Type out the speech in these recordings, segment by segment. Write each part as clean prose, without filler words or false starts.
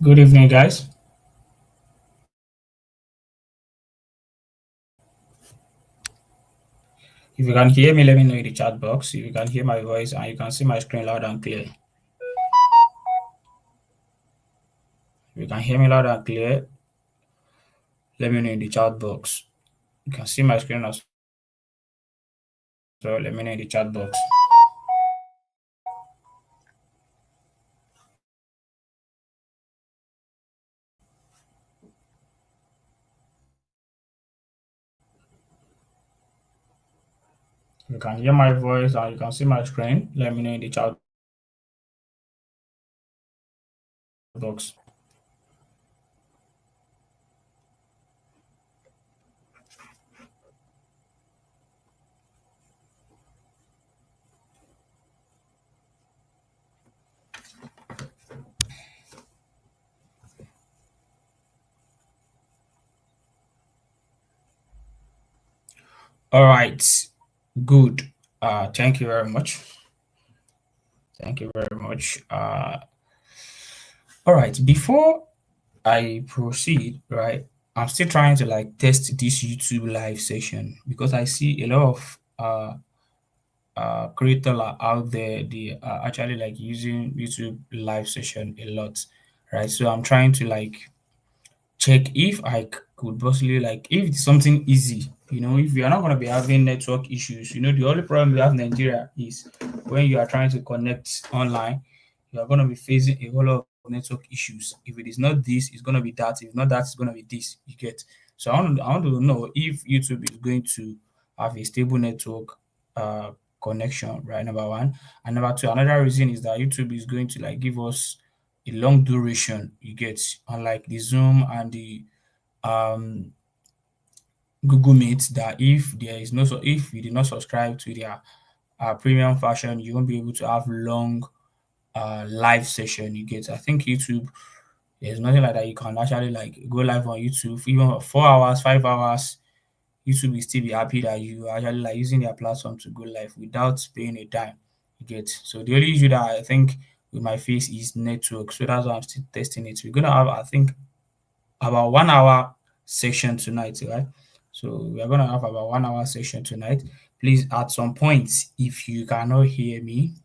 Good evening, guys. If you can hear me, let me know in the chat box. If you can hear my voice and you can see my screen loud and clear. If you can hear me loud and clear, let me know in the chat box. You can see my screen as well. Let me know in the chat box. If you can hear my voice and you can see my screen, let me know in the chat box. All right. Good. Thank you very much. Thank you very much. All right. Before I proceed, right, I'm still trying to like test this YouTube live session because I see a lot of creators are out there. They are actually like using YouTube live session a lot, right? So I'm trying to like check if could possibly like if it's something easy. If you are not going to be having network issues, the only problem we have in Nigeria is when you are trying to connect online, you are going to be facing a whole lot of network issues. If it is not this, it's going to be that. If not that, it's going to be this. You get. So I want to know if YouTube is going to have a stable network uh connection, right? Number one, and number two, another reason is that YouTube is going to like give us a long duration. You get, unlike the Zoom and the um Google Meet, that if there is no, so if you did not subscribe to their premium version, you won't be able to have long live session. You get, I think YouTube, there's nothing like that. You can actually like go live on YouTube for even for 4 hours, 5 hours. YouTube will still be happy that you are actually like using their platform to go live without paying a dime. You get, so the only issue that I think with my face is network. So that's why I'm still testing it. We're gonna have, I think, about 1 hour section tonight, right? So we are gonna have about 1 hour section tonight. Please, at some point, if you cannot hear me,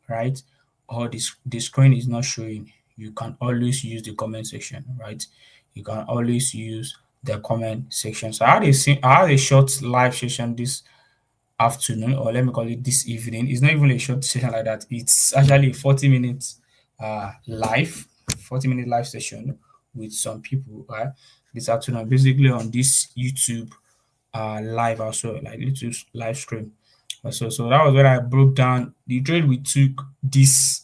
right, or the screen is not showing, you can always use the comment section, right? You can always use the comment section. So I had a short live session this afternoon, or let me call it this evening. It's not even a short session like that. It's actually a 40 minutes live, 40-minute live session with some people, right? This afternoon, basically on this YouTube live also, like YouTube live stream. So that was when I broke down the trade we took this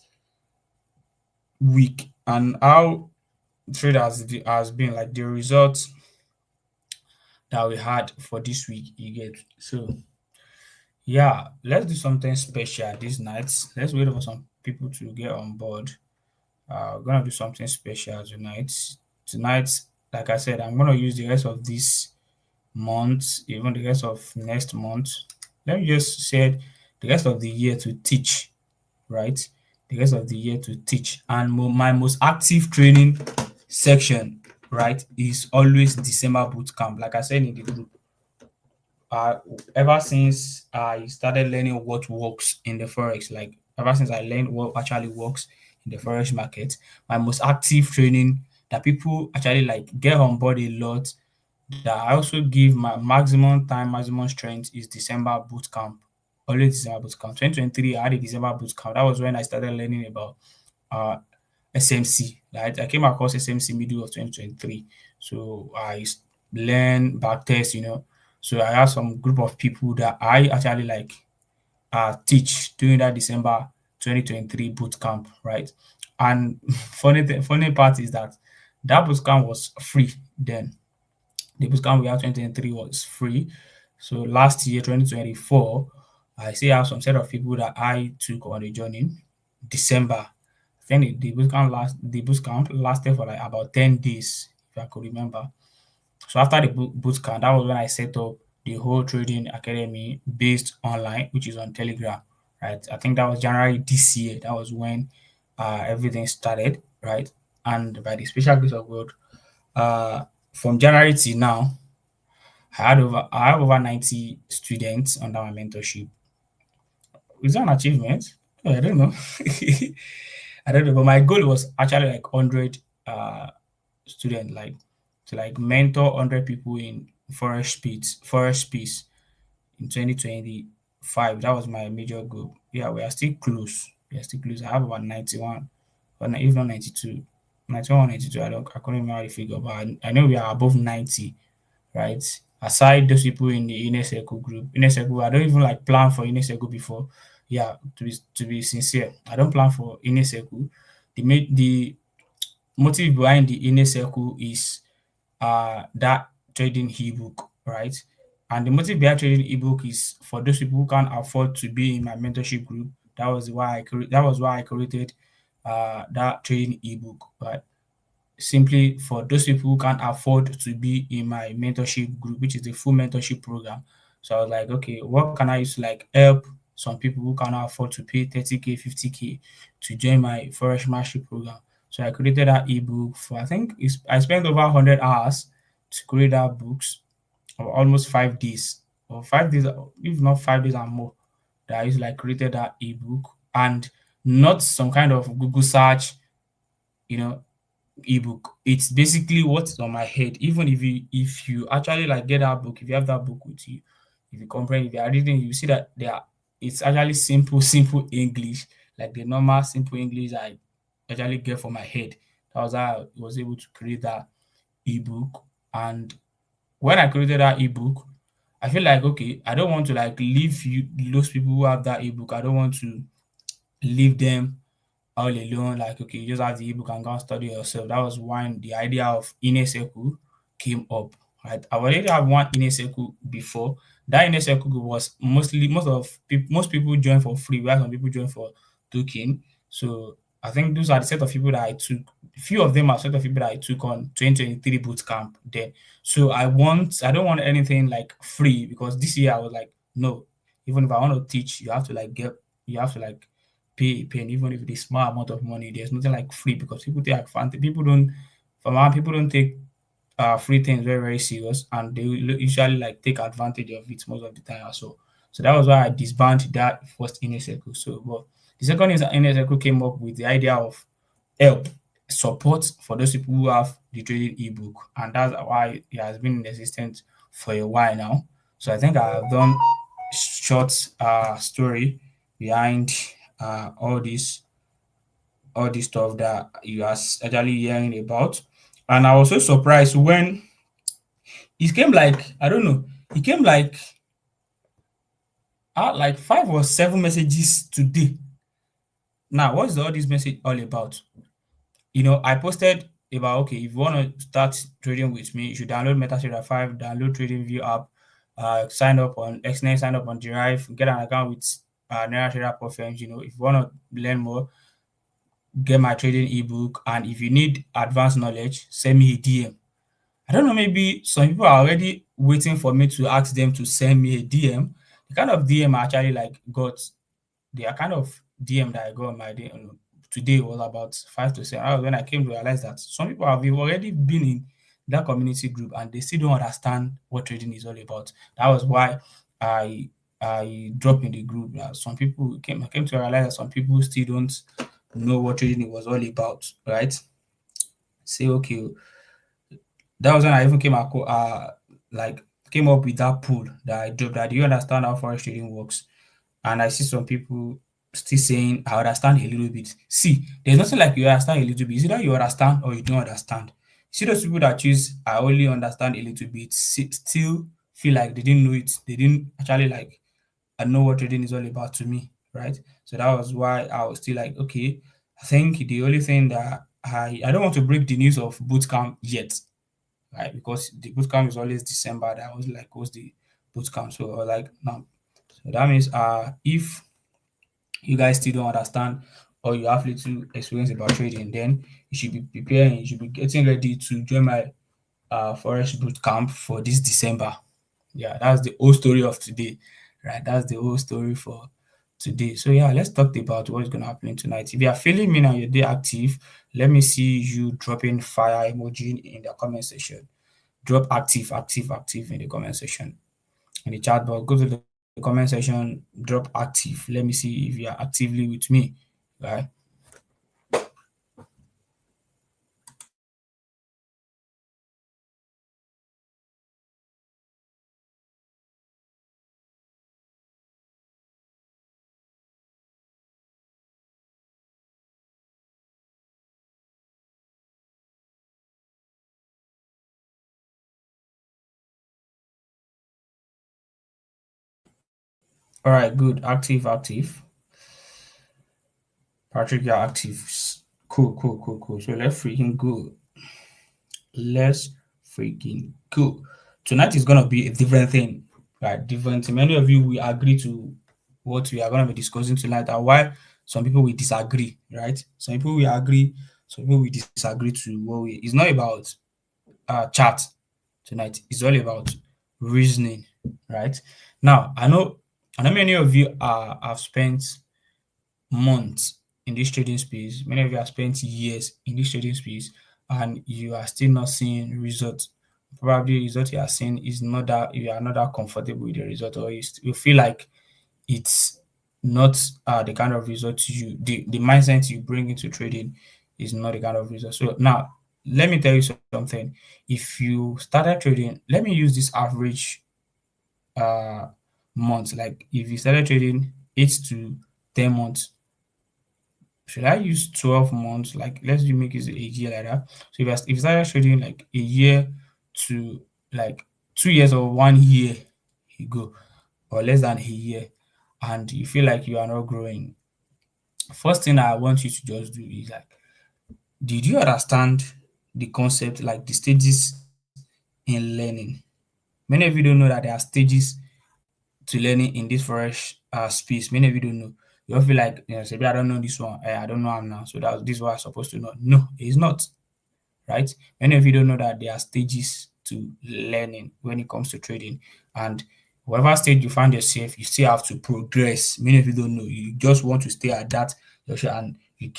week and how trade has been, like the results that we had for this week. You get, so yeah, let's do something special this night. Let's wait for some people to get on board. We're gonna do something special tonight. Tonight, like I said, I'm gonna use the rest of this month, even the rest of next month. Let me just say the rest of the year to teach, right? The rest of the year to teach. And my most active training section, right, is always December boot camp. Like I said in the group, uh, ever since I started learning what works in the forex, like ever since I learned what actually works in the forex market, my most active training that people actually like get on board a lot, that I also give my maximum time, maximum strength, is December boot camp. Always December boot camp. 2023, I had a December boot camp. That was when I started learning about uh SMC. Right? I came across SMC middle of 2023. So learn back test, So I have some group of people that I actually like teach during that December 2023 boot camp, right? And funny part is that boot camp was free then. The boot camp we had 2023 was free. So last year, 2024, I still have some set of people that I took on the journey. December, I think the boot camp lasted for like about 10 days, if I could remember. So after the boot camp, that was when I set up the whole trading academy based online, which is on Telegram. Right. I think that was January this year. That was when everything started, right? and by the special grace of God, uh, from January till now, I have over 90 students under my mentorship. Is that an achievement? I don't know. I don't know, but my goal was actually like 100 student, like to like mentor 100 people in forest peace in 2025. That was my major goal. Yeah, we are still close. We are still close. I have about 91, or if not 92, 91 or 92. I couldn't remember the figure, but I know we are above 90, right? Aside those people in the inner circle group, inner circle, I don't even like plan for inner circle before. Yeah, to be sincere, I don't plan for inner circle. The motive behind the inner circle is that trading ebook, right? And the motive behind trading ebook is for those people who can't afford to be in my mentorship group. That was why I created that trading ebook, right? Simply for those people who can't afford to be in my mentorship group, which is the full mentorship program. So I was like, okay, what can I use to like help some people who cannot afford to pay 30K, 50K to join my Forex Mastery program? So I created that ebook for I spent over 100 hours to create that books, or almost 5 days, or 5 days, if not 5 days and more. That I used to like created that ebook, and not some kind of Google search, you know, ebook. It's basically what's on my head. Even if you actually like get that book, if you have that book with you, if you comprehend, if you are reading, you see that it's actually simple, simple English, like the normal simple English I actually get from my head. That was how I was able to create that ebook. And when I created that ebook, I feel like okay, I don't want to like leave you those people who have that ebook. I don't want to leave them all alone, like okay, you just have the ebook and go and study yourself. That was when the idea of inner circle came up. Right, I already have one inner circle before. That inner circle group was most people join for free, while some people join for token. So I think those are the set of people that I took. Few of them are set of people that I took on 2023 boot camp then. So I don't want anything like free, because this year I was like, no, even if I want to teach, you have to like pay, and even if it is small amount of money, there's nothing like free, because people take advantage. People don't take free things very, very serious, and they will usually like take advantage of it most of the time as well. So that was why I disbanded that first inner circle. So, but the second inner circle came up with the idea of help, support for those people who have the trading ebook, and that's why it has been in existence for a while now. So I think I have done short story behind all this stuff that you are actually hearing about. And I was so surprised when it came like, I don't know, it came like 5 or 7 messages today. Now, what's all this message all about? I posted about okay, if you want to start trading with me, you should download MetaTrader 5, download TradingView app, sign up on XNet, sign up on Derive, get an account with NeraTrader Perfect. If you want to learn more, get my trading ebook, and if you need advanced knowledge, send me a DM. I don't know, maybe some people are already waiting for me to ask them to send me a DM. The kind of DM I actually like got, the kind of DM that I got on my day today was about 5 to 7. That was when I came to realize that some people have already been in that community group and they still don't understand what trading is all about. That was why I I dropped in the group. Some people I came to realize that some people still don't know what trading was all about, right? Say okay, that was when I even like came up with that pool that I dropped. That do you understand how forex trading works? And I see some people still saying I understand a little bit. See, there's nothing like you understand a little bit. It's either you understand or you don't understand. See those people that choose I only understand a little bit, still feel like they didn't know it. They didn't actually like I know what trading is all about to me, right? So that was why I was still like, okay, I think the only thing that I don't want to break the news of bootcamp yet, right? Because the bootcamp is always December. That was like what's the bootcamp? So I was like, no. So that means if you guys still don't understand or you have little experience about trading, then you should be preparing, you should be getting ready to join my Forex bootcamp for this December. Yeah, that's the whole story of today, right? That's the whole story for today. So yeah, let's talk about what's gonna happen tonight. If you are feeling me now, your day active, let me see you dropping fire emoji in the comment section. Drop active, active, active in the comment section. In the chat box, go to the comment section, drop active. Let me see if you are actively with me. Right. All right, good. Active, active. Patrick, you're active. Cool, cool, cool, cool. So let's freaking go. Let's freaking go. Tonight is gonna be a different thing, right? Different. Many of you will agree to what we are gonna be discussing tonight, and why some people will disagree, right? Some people will agree, some people will disagree to what we. It's not about chat tonight. It's all about reasoning, right? Now, I know many of you have spent months in this trading space. Many of you have spent years in this trading space, and you are still not seeing results. Probably the result you are seeing is not that you are not that comfortable with the result, or you feel like it's not the kind of result the mindset you bring into trading is not the kind of result. So now let me tell you something. If you started trading, let me use this average uh month. Like if you started trading 8 to 10 months, should I use 12 months? Like, let's do make it a year like that. So if you started trading like a year to like 2 years or 1 year ago, or less than a year, and you feel like you are not growing, first thing I want you to just do is like, did you understand the concept, like the stages in learning? Many of you don't know that there are stages to learning in this forex space. Many of you don't know. You all feel like, say, I don't know this one. I don't know am now. So this is what I'm supposed to know. No, it's not, right? Many of you don't know that there are stages to learning when it comes to trading. And whatever stage you find yourself, you still have to progress. Many of you don't know. You just want to stay at that junction, and you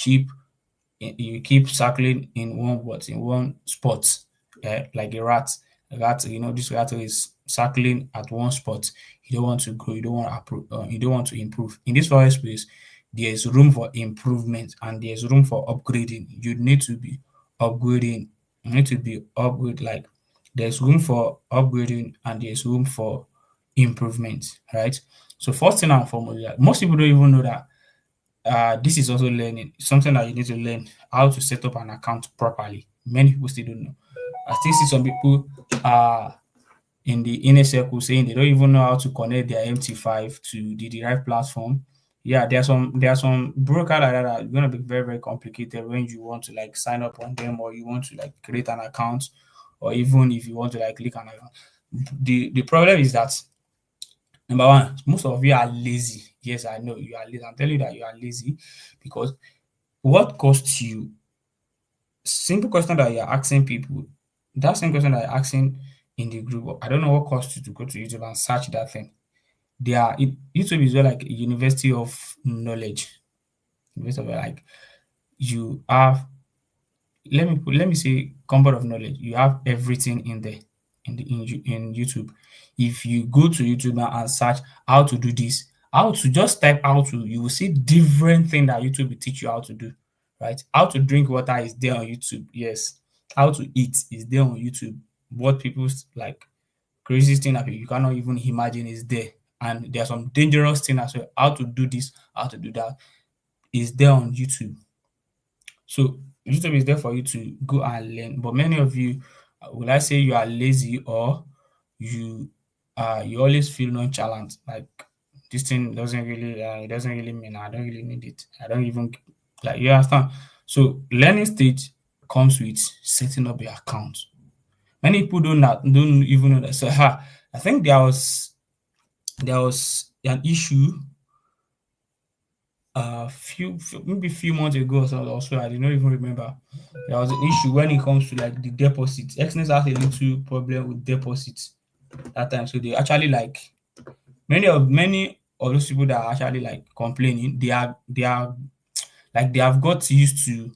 keep circling in one spot, like a rat. A rat, this rat is circling at one spot. You don't want to grow. You don't want to you don't want to improve. In this forest space, there is room for improvement and there is room for upgrading. You need to be upgrading. You need to be upgrade. Like there's room for upgrading and there's room for improvement. Right. So first thing and foremost, like, most people don't even know that this is also learning. Something that you need to learn how to set up an account properly. Many people still don't know. I still see some people in the inner circle saying they don't even know how to connect their MT5 to the derived platform. Yeah, there are some broker like that are gonna be very, very complicated when you want to like sign up on them, or you want to like create an account, or even if you want to like click an account. The problem is that, number one, most of you are lazy. Yes, I know you are lazy. I'm telling you that you are lazy because what costs you, simple question that you're asking people, that same question that you're asking in the group, I don't know what costs you to go to YouTube and search that thing. YouTube is where like a university of knowledge. University of like you have, let me say comfort of knowledge. You have everything in there in YouTube. If you go to YouTube now and search how to do this, how to just type how to, you will see different thing that YouTube will teach you how to do. Right? How to drink water is there on YouTube. Yes. How to eat is there on YouTube. What people's like crazy thing that you cannot even imagine is there. And there are some dangerous things as well. How to do this, how to do that is there on YouTube. So YouTube is there for you to go and learn. But many of you, will I say you are lazy, or you always feel nonchalant, like this thing doesn't really it doesn't really mean, I don't really need it. I don't even like, you understand. So learning stage comes with setting up your account. Many people don't even know that. So I think there was an issue maybe few months ago or so. I did not even remember. There was an issue when it comes to like the deposit. Exness has a little problem with deposits that time. So they actually like many or those people that are actually like complaining, they are like they have got used to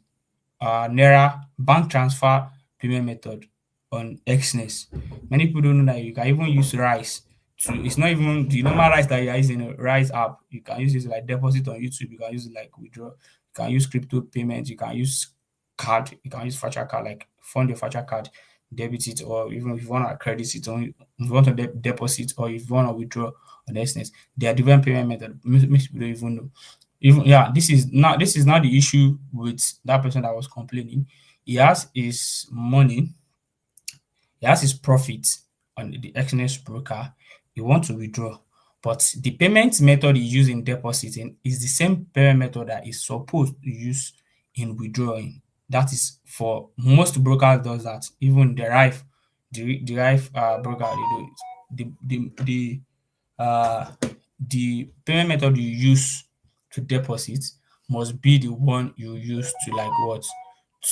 Naira bank transfer payment method on Xness. Many people don't know that you can even use Rise to, it's not even the normal Rise that you are using, a Rise app. You can use it like deposit on YouTube, you can use it like withdraw, you can use crypto payments, you can use card, you can use virtual card, like fund your virtual card, debit it, or even if you want to credit it, or if you want to deposit, or if you want to withdraw on Xness. There are different payment methods. Most people don't even know. Even yeah, this is not the issue with that person that was complaining. He has his money, he has his profit on the exchange broker. He wants to withdraw, but the payment method he used in depositing is the same payment method that he's supposed to use in withdrawing. That is for most brokers does that. Even Derive broker, they do it. Uh, the payment method you use to deposit must be the one you use to like what,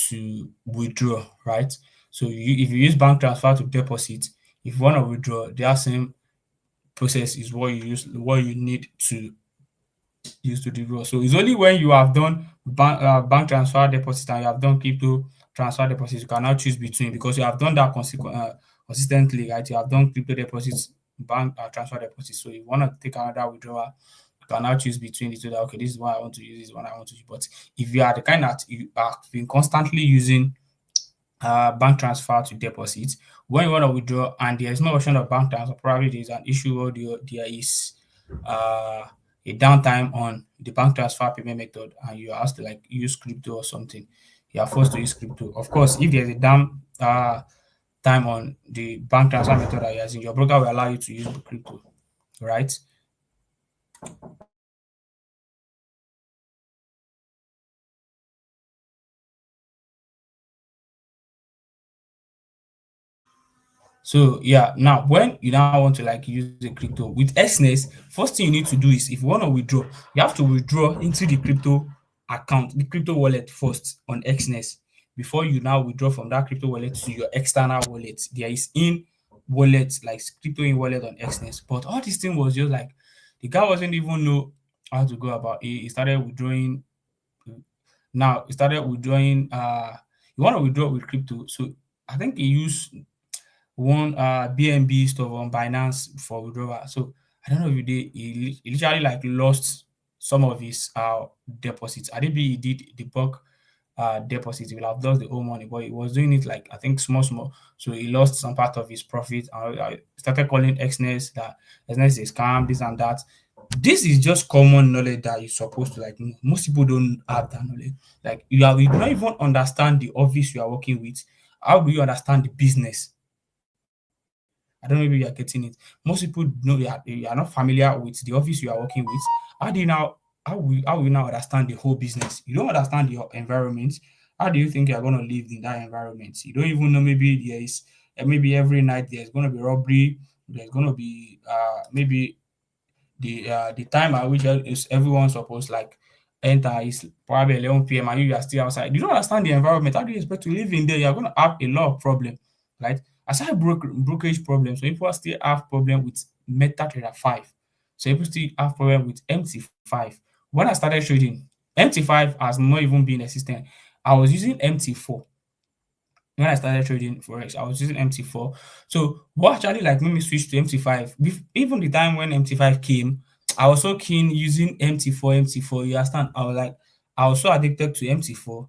to withdraw, right? So if you use bank transfer to deposit, if you want to withdraw, that same process is what you need to use to withdraw. So it's only when you have done bank transfer deposit and you have done crypto transfer deposit, you can now choose between, because you have done that consistently, right? You have done crypto deposits, bank transfer deposit. So if you want to take another withdrawal, you can now choose between the two. That okay, this is what I want to use, this is what I want to use. But if you are the kind that you have been constantly using bank transfer to deposit, when you want to withdraw and there is no option of bank transfer, probably there is an issue, or there is uh, a downtime on the bank transfer payment method and you are asked to like use crypto or something, you are forced to use crypto. Of course, if there's a down time on the bank transfer method that you're using, your broker will allow you to use the crypto, right? So yeah, now when you now want to like use a crypto with Xness, first thing you need to do is, if you want to withdraw, you have to withdraw into the crypto account, the crypto wallet first on Xness before you now withdraw from that crypto wallet to your external wallet. There is in wallet, like crypto in wallet on Xness. But all this thing was just like the guy wasn't even know how to go about it. He started withdrawing. Now he started withdrawing you want to withdraw with crypto. So I think he used one BNB stuff on Binance for withdrawal. So I don't know if he literally like lost some of his deposits. I didn't he did the bulk deposit, he will have lost the whole money, but he was doing it like I think small, small. So he lost some part of his profit. I started calling Xness that Xness is scam, this and that. This is just common knowledge that you're supposed to like know. Most people don't have that knowledge. Like you do not even understand the office you are working with. How do you understand the business? I don't know if you are getting it. Most people know you are not familiar with the office you are working with. How do you now how will you now understand the whole business? You don't understand your environment. How do you think you're gonna live in that environment? You don't even know maybe there is maybe every night there's gonna be robbery, there's gonna be maybe the time at which is everyone supposed like enter is probably 11 p.m. and you are still outside. You don't understand the environment. How do you expect to live in there? You're gonna have a lot of problem, right? Aside brokerage problems, so people still have problem with MetaTrader 5. So people still have problem with MT5. When I started trading, MT5 has not even been existent. I was using MT4 when I started trading forex. I was using MT4. So what actually like made me switch to MT5? Even the time when MT5 came, I was so keen using MT4, MT4. You understand? I was so addicted to MT4.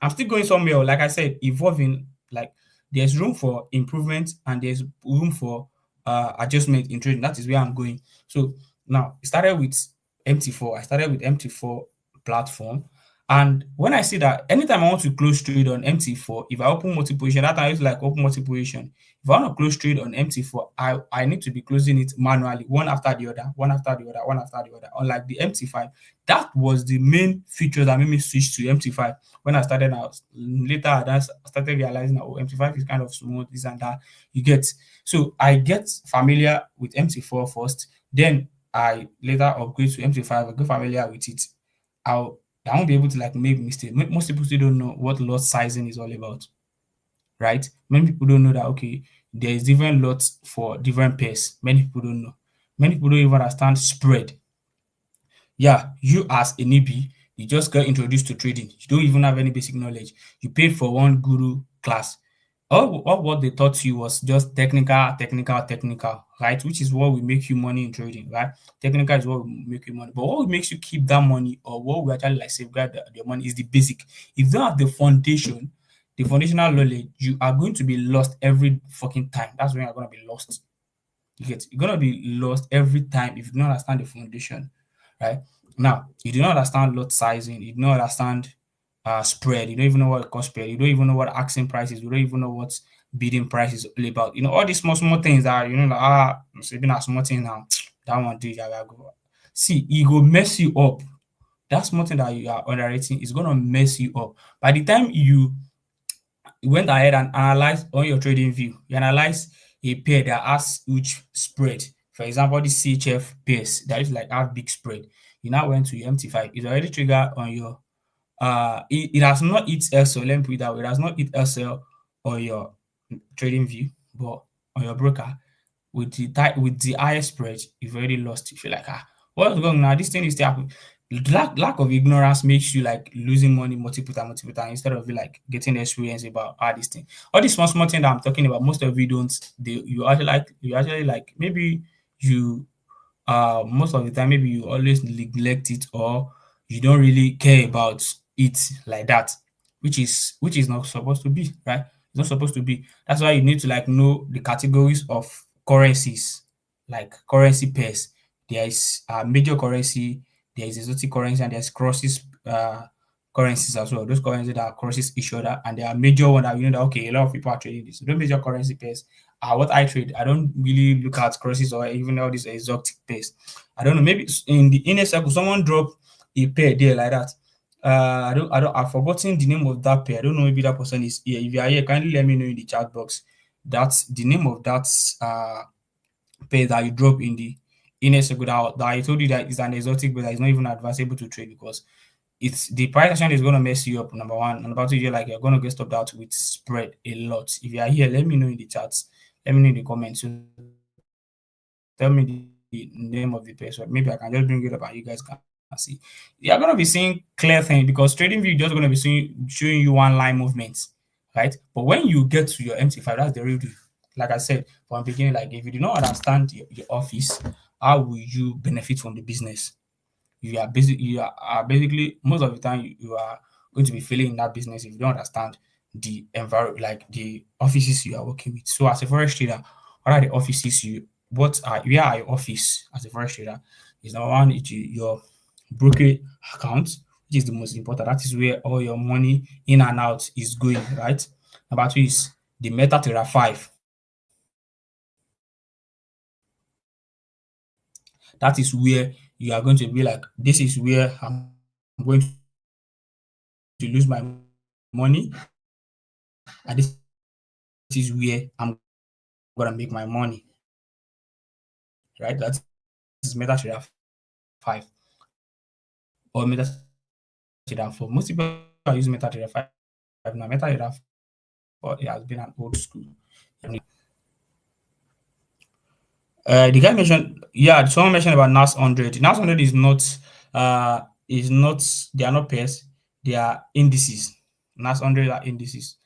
I'm still going somewhere. Like I said, evolving. Like there's room for improvement and there's room for adjustment in trading. That is where I'm going. So now it started with MT4. I started with MT4 platform. And when I see that anytime I want to close trade on MT4, if I open multiple position, that time I used to like open multiple position. If I want to close trade on MT4, I need to be closing it manually, one after the other, one after the other, one after the other. Unlike the MT5, that was the main feature that made me switch to MT5. When I started out later, I started realizing that MT5 is kind of smooth, this and that. You get so I get familiar with MT4 first, then I later upgrade to MT5. I get familiar with it. I'll I won't be able to like make mistakes. Most people still don't know what lot sizing is all about, right? Many people don't know that okay, there is different lots for different pairs. Many people don't know. Many people don't even understand spread. Yeah, you as a newbie, you just got introduced to trading. You don't even have any basic knowledge. You paid for one guru class. All what they taught you was just technical, technical, technical, right? Which is what will make you money in trading, right? Technical is what will make you money. But what makes you keep that money, or what will actually like safeguard your money, is the basic. If you don't have the foundation, the foundational knowledge, you are going to be lost every fucking time. That's when you're gonna be lost. You're gonna be lost every time if you don't understand the foundation, right? Now, you do not understand lot sizing, you do not understand spread, you don't even know what cost spread, you don't even know what asking price is, you don't even know what bidding price is all about. You know, all these small, small things that like, I'm saving a small thing now. That one do yeah, yeah, go. See, it go mess you up. That small thing that you are underrating is gonna mess you up. By the time you went ahead and analyzed on your trading view. You analyze a pair that has huge spread. For example, the CHF pairs that is like have big spread. You now went to your MT5. It's already triggered on your it has not hit SL. Let me put it that way. It has not hit SL on your trading view, but on your broker with the highest spread, you've already lost. You feel like what's going on now? This thing is still happening. Lack of ignorance makes you like losing money multiple times instead of you like getting the experience about this thing. All these small small things that I'm talking about, most of you don't. You actually like maybe you most of the time maybe you always neglect it, or you don't really care about it like that, which is not supposed to be, right? It's not supposed to be. That's why you need to like know the categories of currencies, like currency pairs. There is major currency, there is exotic currency, and there's crosses currencies as well. Those currencies that are crosses each other, and there are major one that you know that okay, a lot of people are trading this. So those major currency pairs are what I trade. I don't really look at crosses or even all these exotic pairs. I don't know. Maybe in the inner circle, someone drop a pair there like that. I've forgotten the name of that pair. I don't know. Maybe that person is here. If you are here, kindly let me know in the chat box. That's the name of that pair that you drop in the inner circle that I told you that is an exotic, but that is not even advisable to trade because it's the price action is gonna mess you up. Number one, number two, you're gonna get stopped out with spread a lot. If you are here, let me know in the chats. Let me know in the comments. So tell me the name of the place. Maybe I can just bring it up and you guys can see. You're gonna be seeing clear things because trading view just gonna be showing you one line movements, right? But when you get to your MT5, that's the real deal. Like I said from the beginning, like if you do not understand your office, how will you benefit from the business? You are basically most of the time you are going to be failing in that business if you don't understand the environment, like the offices you are working with. So as a forex trader, what are the offices where are your office as a forex trader? Is number one your brokerage account, which is the most important. That is where all your money in and out is going, right? Number two is the MetaTrader 5. That is where you are going to be like, this is where I'm going to lose my money, and this is where I'm gonna make my money, right? That is MetaTrader 5 or MetaTrader 4. Most people are using MetaTrader 5 now. MetaTrader 4 it has been an old school. The guy mentioned, yeah, someone mentioned about NAS 100. NAS 100 is not, they are not pairs, they are indices. NAS 100 are indices.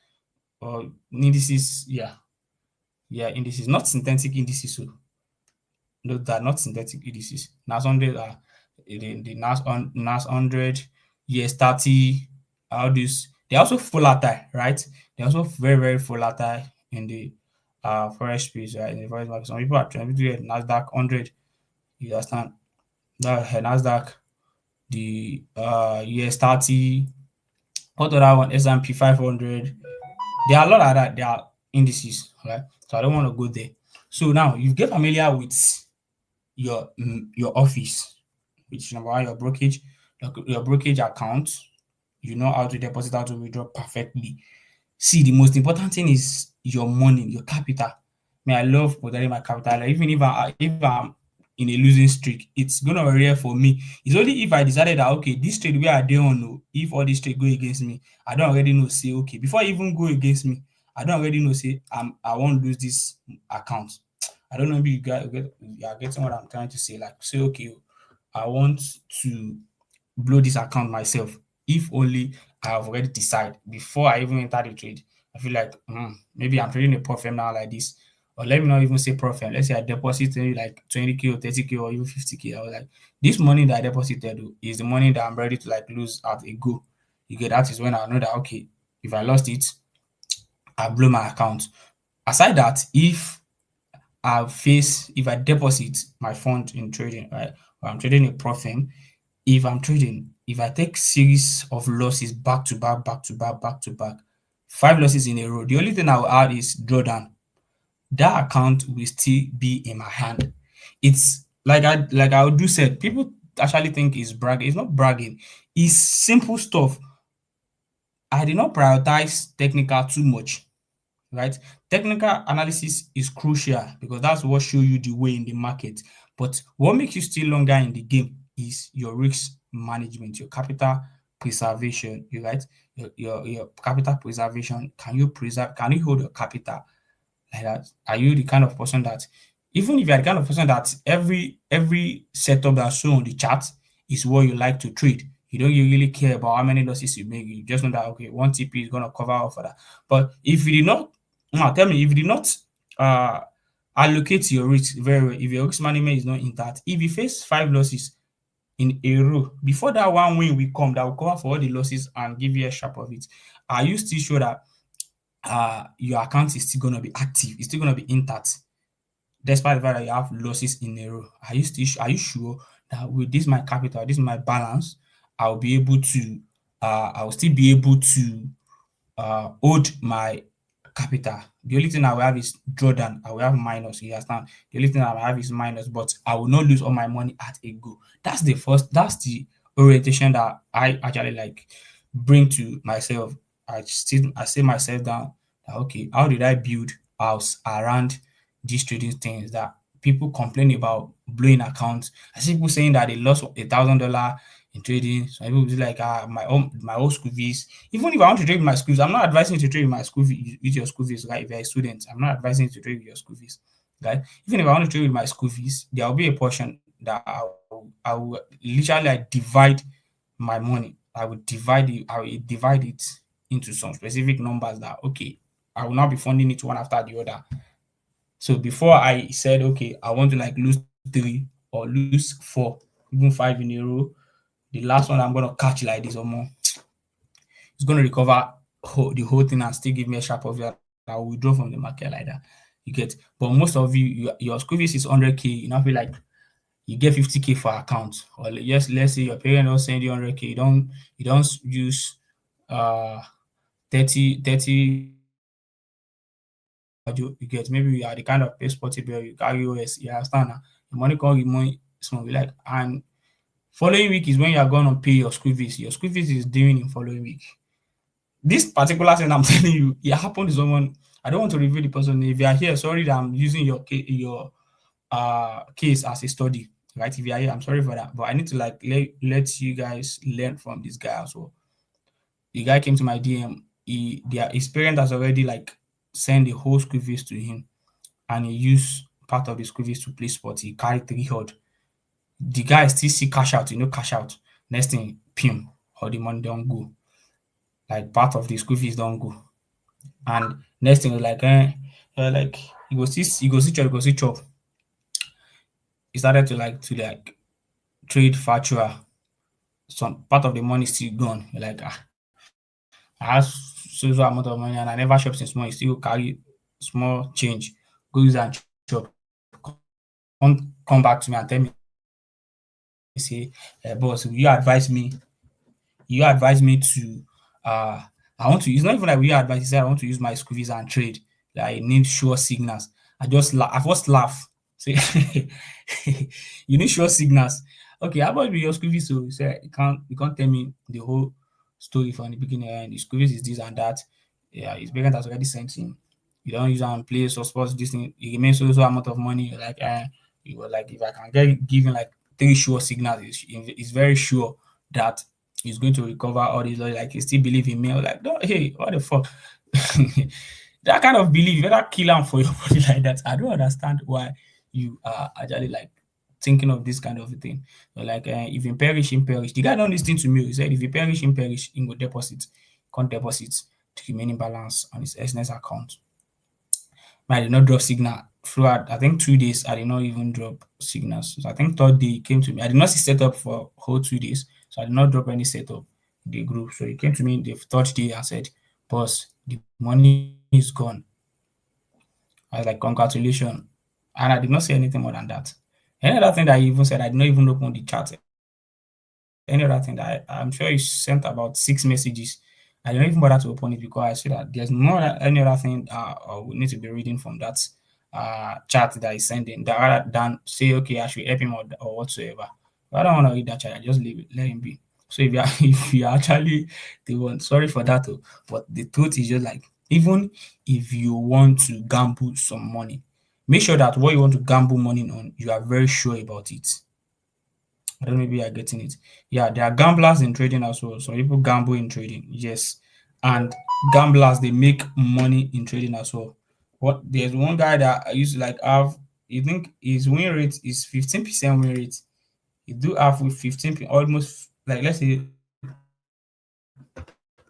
Or indices, yeah, indices, not synthetic indices. So no, they are not synthetic indices. NAS 100 are the NAS 100, US 30, all this. They're also volatile, right? They're also very, very volatile in the forex space, right? In the forex market. Some people are trying to do NASDAQ 100, you understand? That NASDAQ, the US 30, what other one? S&P 500. There are a lot of that. There are indices, right? So I don't want to go there. So now you get familiar with your office, which number one, your brokerage account. You know how to deposit, how to withdraw perfectly. See, the most important thing is your money, your capital. I love protecting my capital. Like, even if I'm in a losing streak, it's gonna be rare for me. It's only if I decided that okay, this trade where I dey on oh, if all this trade go against me, I don't already know say okay, before e even go against me, I don't already know say I won't lose this account. I don't know if you are getting what I'm trying to say. Like say okay, I want to blow this account myself. If only I have already decided before I even enter the trade. I feel like maybe I'm trading a profit now like this. Or let me not even say profit. Let's say I deposit maybe like 20K or 30K or even 50K. I was like, this money that I deposited is the money that I'm ready to like lose at a go. You get that is when I know that okay, if I lost it, I blow my account. Aside that, if I deposit my fund in trading, right, or I'm trading a profit, if I take series of losses back to back, back to back, back to back, 5 losses in a row, the only thing I will add is drawdown. That account will still be in my hand. It's like I do said, people actually think it's bragging. It's not bragging. It's simple stuff. I did not prioritize technical too much, right? Technical analysis is crucial because that's what show you the way in the market. But what makes you stay longer in the game is your risk management, your capital preservation, you right? Your capital preservation. Can you hold your capital like that? Are you the kind of person that even if you're the kind of person that every setup that's shown on the chart is what you like to trade, you don't really care about how many losses you make. You just know that okay, one TP is gonna cover up for that. But if you did not now tell me if you did not uh allocate your risk very well, if your risk management is not intact, if you face 5 losses in a row before that one win will come that will cover for all the losses and give you a sharp of it, are you still sure that your account is still gonna be active, it's still gonna be intact despite the fact that you have losses in a row? Are you sure that with this my capital, this my balance, I'll be able to I'll still be able to hold my capital? The only thing I will have is drawdown. I will have minus. You understand? The only thing I will have is minus, but I will not lose all my money at a go. That's the orientation that I actually like bring to myself. I say myself down that okay, how did I build house around these trading things that people complain about blowing accounts? I see people saying that they lost $1,000 in trading. Some people will be like, my own school fees. Even if I want to trade with my school fees, I'm not advising you to trade with my school fees with your school fees, right? If you're a student, I'm not advising you to trade with your school fees. Right? Even if I want to trade with my school fees, there will be a portion that I will literally like divide my money. I will divide it into some specific numbers that okay, I will not be funding it one after the other. So before I said, okay, I want to like lose three or lose four, even five in a row, the last one I'm gonna catch like this or more, it's gonna recover the whole thing and still give me a sharp of that. I will withdraw from the market like that. You get, but most of your school fees is 100K. You now feel like you get 50K for account, or yes, let's say your parent don't send you 100K. You don't use uh 30 you get, maybe you are the kind of pay sporty bill, you carry OS, you understand now. The money come remain small, like, and following week is when you are gonna pay your school fees. Your school fees is due in following week. This particular thing I'm telling you, it happened to someone. I don't want to reveal the person. If you are here, sorry that I'm using your case as a study, right? If you are here, I'm sorry for that, but I need to like let you guys learn from this guy as well. The guy came to my DM. His parent has already like sent the whole school fees to him, and he used part of the school fees to play sports. He carried 300. The guy still see cash out, cash out. Next thing, pim, all the money don't go. Like part of the school fees don't go. And next thing was like he go see chop. He started to trade virtual. Some part of the money still gone. You're like, I have so amount of money and I never shop since morning. Still carry small change, go use and chop. Come back to me and tell me say, boss, you advise me to I want to, it's not even like you advise, you say I want to use my school fees and trade. Like I need sure signals. I first laugh. Say you need sure signals. Okay, how about with your school fees? So you say you can't tell me the whole story from the beginning and the school fees is this and that. Yeah, his parent has already sent him. You don't use and play or sports this thing, it remains so amount of money. You're like you were like if I can get given like three sure signals, it's very sure that he's going to recover all these like he still believe in me. I was like, no, hey, what the fuck? That kind of belief, you better kill him for your body like that. I don't understand why you are actually like thinking of this kind of a thing. So like if you perish, him perish. The guy don't listen to me. He said if you perish, him perish, he go deposit, can't deposit the remaining balance on his SNS account. I did not drop signal throughout. I think 2 days. I did not even drop signals. So I think third day he came to me. I did not see setup for whole 2 days, so I did not drop any setup in the group. So he came to me the third day and said, "Boss, the money is gone." I was like, "Congratulations," and I did not say anything more than that. Any other thing that he even said, I did not even open the chat. Any other thing that I'm sure he sent about 6 messages. I didn't even bother to open it because I see that there's no any other thing I would need to be reading from that chat that he's sending that rather than say, okay, I should help him or whatsoever. But I don't want to read that chat. I just leave it, let him be. So if you are if you are actually the one, sorry for that, oh, but the truth is just like even if you want to gamble some money, make sure that what you want to gamble money on, you are very sure about it. I don't know if you are getting it. Yeah, there are gamblers in trading as well. Some people gamble in trading, yes. And gamblers they make money in trading as well. What there's one guy that I used to like have, you think his win rate is 15% win rate. He do have with 15 almost like let's say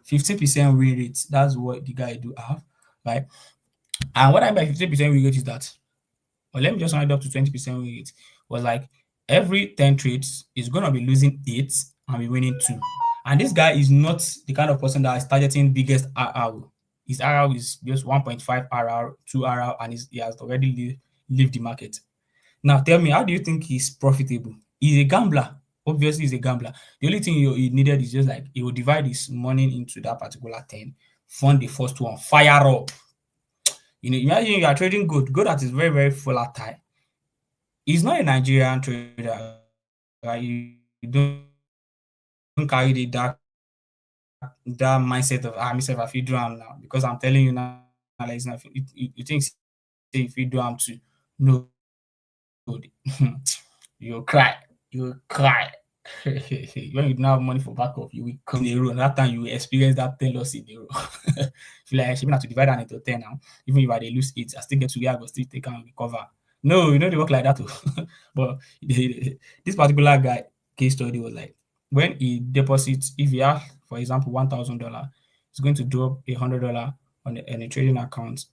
15% win rate. That's what the guy do have, right? And what I mean by 15% win rate is that, or let me just round it up to 20% win rate, was like every 10 trades is gonna be losing 8 and be winning 2. And this guy is not the kind of person that is targeting biggest RR. His RR is just 1.5 RR, 2 RR, and he has already leave the market. Now tell me, how do you think he's profitable? He's a gambler. Obviously, he's a gambler. The only thing he needed is just like he will divide his money into that particular 10, fund the first one, fire up. You know, imagine you are trading gold, gold that is very, very volatile. He's not a Nigerian trader, right? You don't carry that mindset of myself I fit do am now because I'm telling you now like it's not you think say you fit do am too. No, you'll cry. You'll cry. When you don't have money for backup, you will come in a row. And that time you will experience that 10 loss in a row. Feel like I should have to divide that into 10 now. Even if I dey lose 8, I still get to where I go still take and recover. No, you know they work like that too. But this particular guy case study was like when he deposits, if he has, for example, $1,000, he's going to drop $100 on a trading account.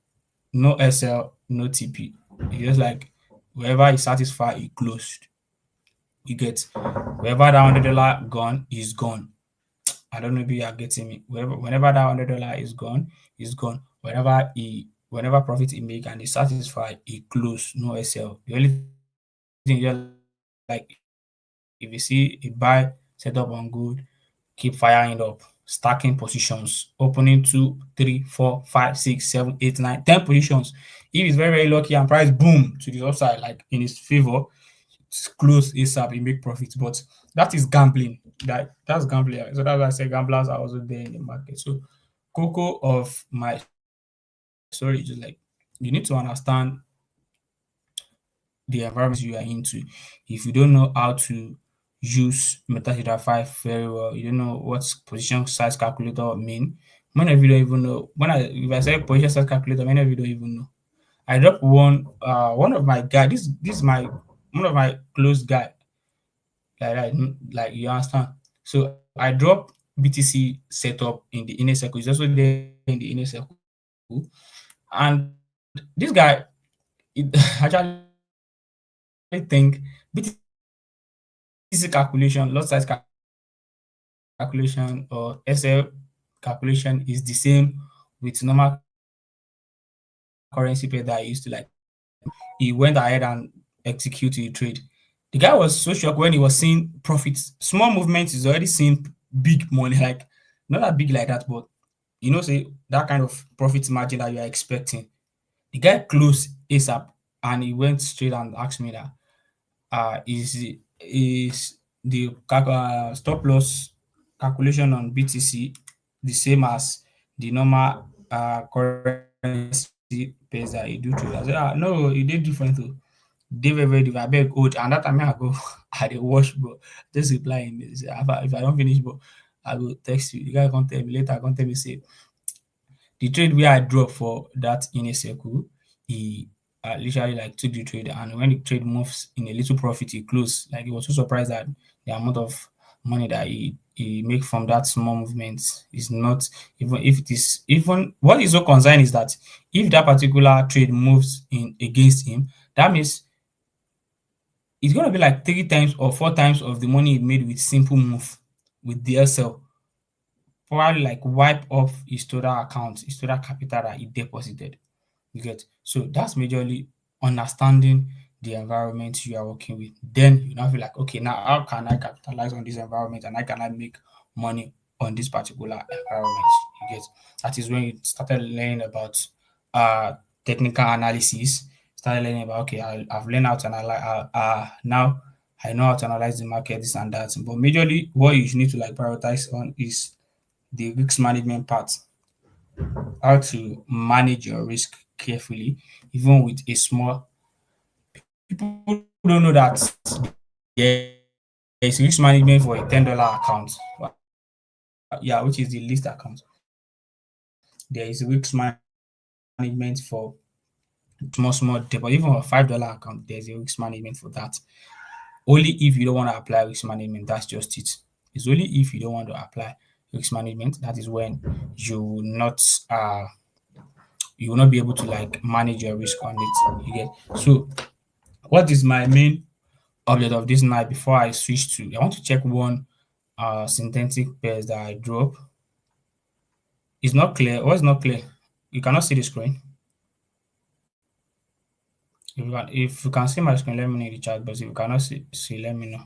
No SL, no TP. It's just like wherever he's satisfied, he closed. You get wherever that $100 gone is gone. I don't know if you are getting me. Whenever that $100 is gone, is gone. Whenever profit he make and he's satisfied, he close, no SL. The only thing just like if you see a buy set up on good, keep firing up, stacking positions, opening 2, 3, 4, 5, 6, 7, 8, 9, 10 positions. If he's very, very lucky and price boom to the upside, like in his favor, close ASAP, he make profits. But that is gambling. That's gambling. So that's why I say gamblers are also there in the market. So cocoa of my story is just like you need to understand the environment you are into. If you don't know how to use MetaTrader 5 very well, you don't know what position size calculator mean. Many of you don't even know. If I say position size calculator, many of you don't even know. I dropped one of my guy. This is my one of my close guy. Like you understand. So I dropped BTC setup in the inner circle. It's also there in the inner circle, and this guy actually think BTC calculation, lot size calculation, or SL calculation is the same with normal currency pair that I used to like. He went ahead and executed the trade. The guy was so shocked when he was seeing profits. Small movements is already seeing big money, like not that big like that, but say that kind of profit margin that you are expecting. The guy closed ASAP and he went straight and asked me that is the stop loss calculation on BTC the same as the normal currency pairs that you do trade? I said, no, it did different though. Dey very, very different. Abeg hold. And that time I go, I dey wash, bro. Just reply him. Say, if I don't finish, bro, I will text you. The guy come tell me later, come tell me say the trade where I drop for that inner circle, he literally like took the trade, and when the trade moves in a little profit, he closed. Like he was so surprised that the amount of money that he make from that small movement is not, even if it is, even what is so concerned is that if that particular trade moves in against him, that means it's gonna be like 3 times or 4 times of the money he made with simple move with DSL. Probably like wipe off his total account, his total capital that he deposited. You get? So that's majorly understanding the environment you are working with. Then you now feel like, okay, now how can I capitalize on this environment and how can I make money on this particular environment? You get? That is when you started learning about uh technical analysis. Started learning about, okay, I've learned how to analyze. Now I know how to analyze the market, this and that. But majorly, what you need to like prioritize on is the risk management part, how to manage your risk carefully, even with a small. People don't know that there is risk management for a $10 account. Yeah, which is the least account. There is risk management for small deposit, even for a $5 account. There's a risk management for that. Only if you don't want to apply risk management, that's just it. It's only if you don't want to apply risk management that is when you will not you will not be able to like manage your risk on it. You get? So what is my main update of this night before I switch to, I want to check one synthetic pairs that I drop. It's not clear. What's not clear? You cannot see the screen. If you can see my screen, let me know in the chat. But if you cannot see, let me know.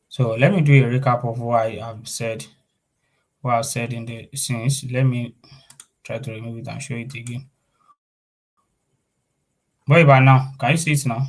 So let me do a recap of what I have said. What I've said in the scenes. Let me try to remove it and show it again. What about now? Can you see it now?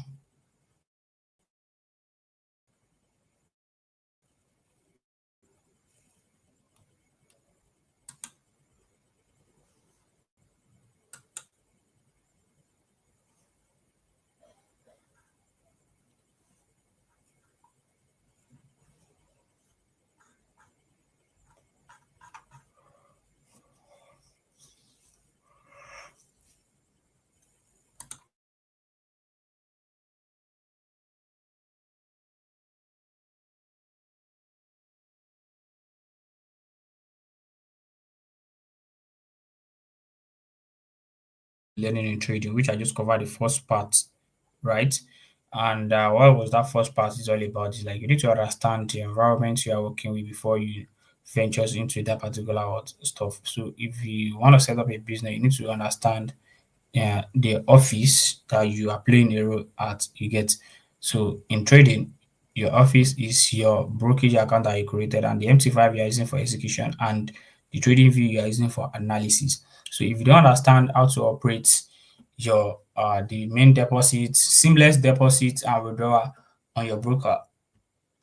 Learning and trading, which I just covered the first part, right? And what was that first part is all about is like you need to understand the environment you are working with before you ventures into that particular stuff. So if you want to set up a business, you need to understand the office that you are playing a role at. You get? So in trading, your office is your brokerage account that you created, and the MT5 you are using for execution, and the trading view you are using for analysis. So if you don't understand how to operate your the main deposit, seamless deposit and withdrawal on your broker,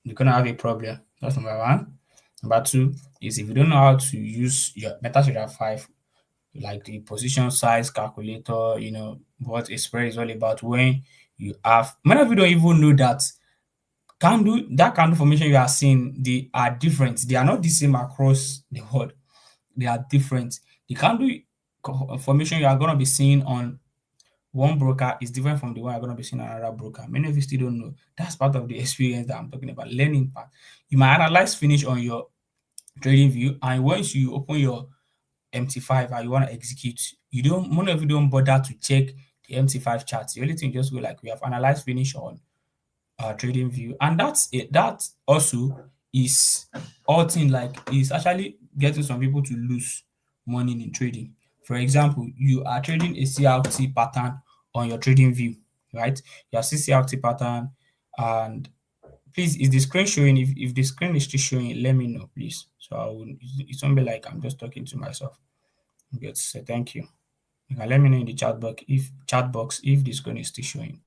you're gonna have a problem. That's number one. Number two is if you don't know how to use your MetaTrader 5, like the position size calculator, what a spread is all about. When you have, many of you don't even know that candle formation you are seeing, they are different. They are not the same across the world. They are different. The candle formation you are going to be seeing on one broker is different from the one you're going to be seeing on another broker. Many of you still don't know. That's part of the experience that I'm talking about, learning part. You might analyze finish on your trading view, and once you open your MT5 and you want to execute, you don't, many of you don't bother to check the MT5 charts. The only thing, just go like, we have analyzed finish on trading view, and that's it. That also is all thing, like is actually getting some people to lose money in trading. For example, you are trading a CRT pattern on your trading view, right? You have CRT pattern, and please, is the screen showing? If the screen is still showing, let me know, please. So I will, it won't be like I'm just talking to myself. Good. So thank you. You can let me know in the chat box if the screen is still showing.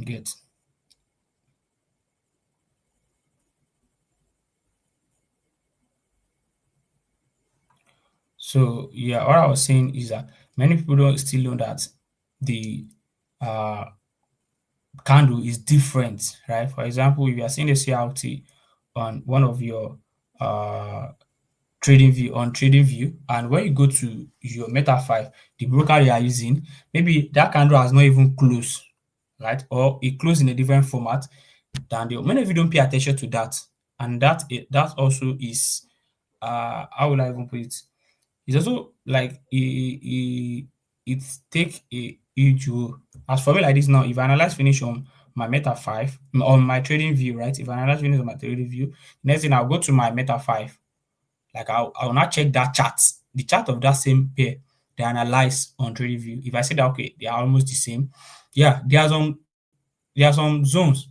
Good. So yeah, what I was saying is that many people don't still know that the uh candle is different, right? For example, if you are seeing a CRT on one of your uh TradingView, and when you go to your Meta 5, the broker you are using, maybe that candle has not even closed, right? Or it closed in a different format than the many of you don't pay attention to that. And that also is how will I even put it? It's also like it take a huge role. As for me like this now, if I analyze finish on my Meta 5 on my TradingView, right? If I analyze finish on my TradingView, next thing I'll go to my Meta 5. Like I'll not check that chart, the chart of that same pair they analyze on TradingView. If I say that okay, they are almost the same, yeah, there are some zones.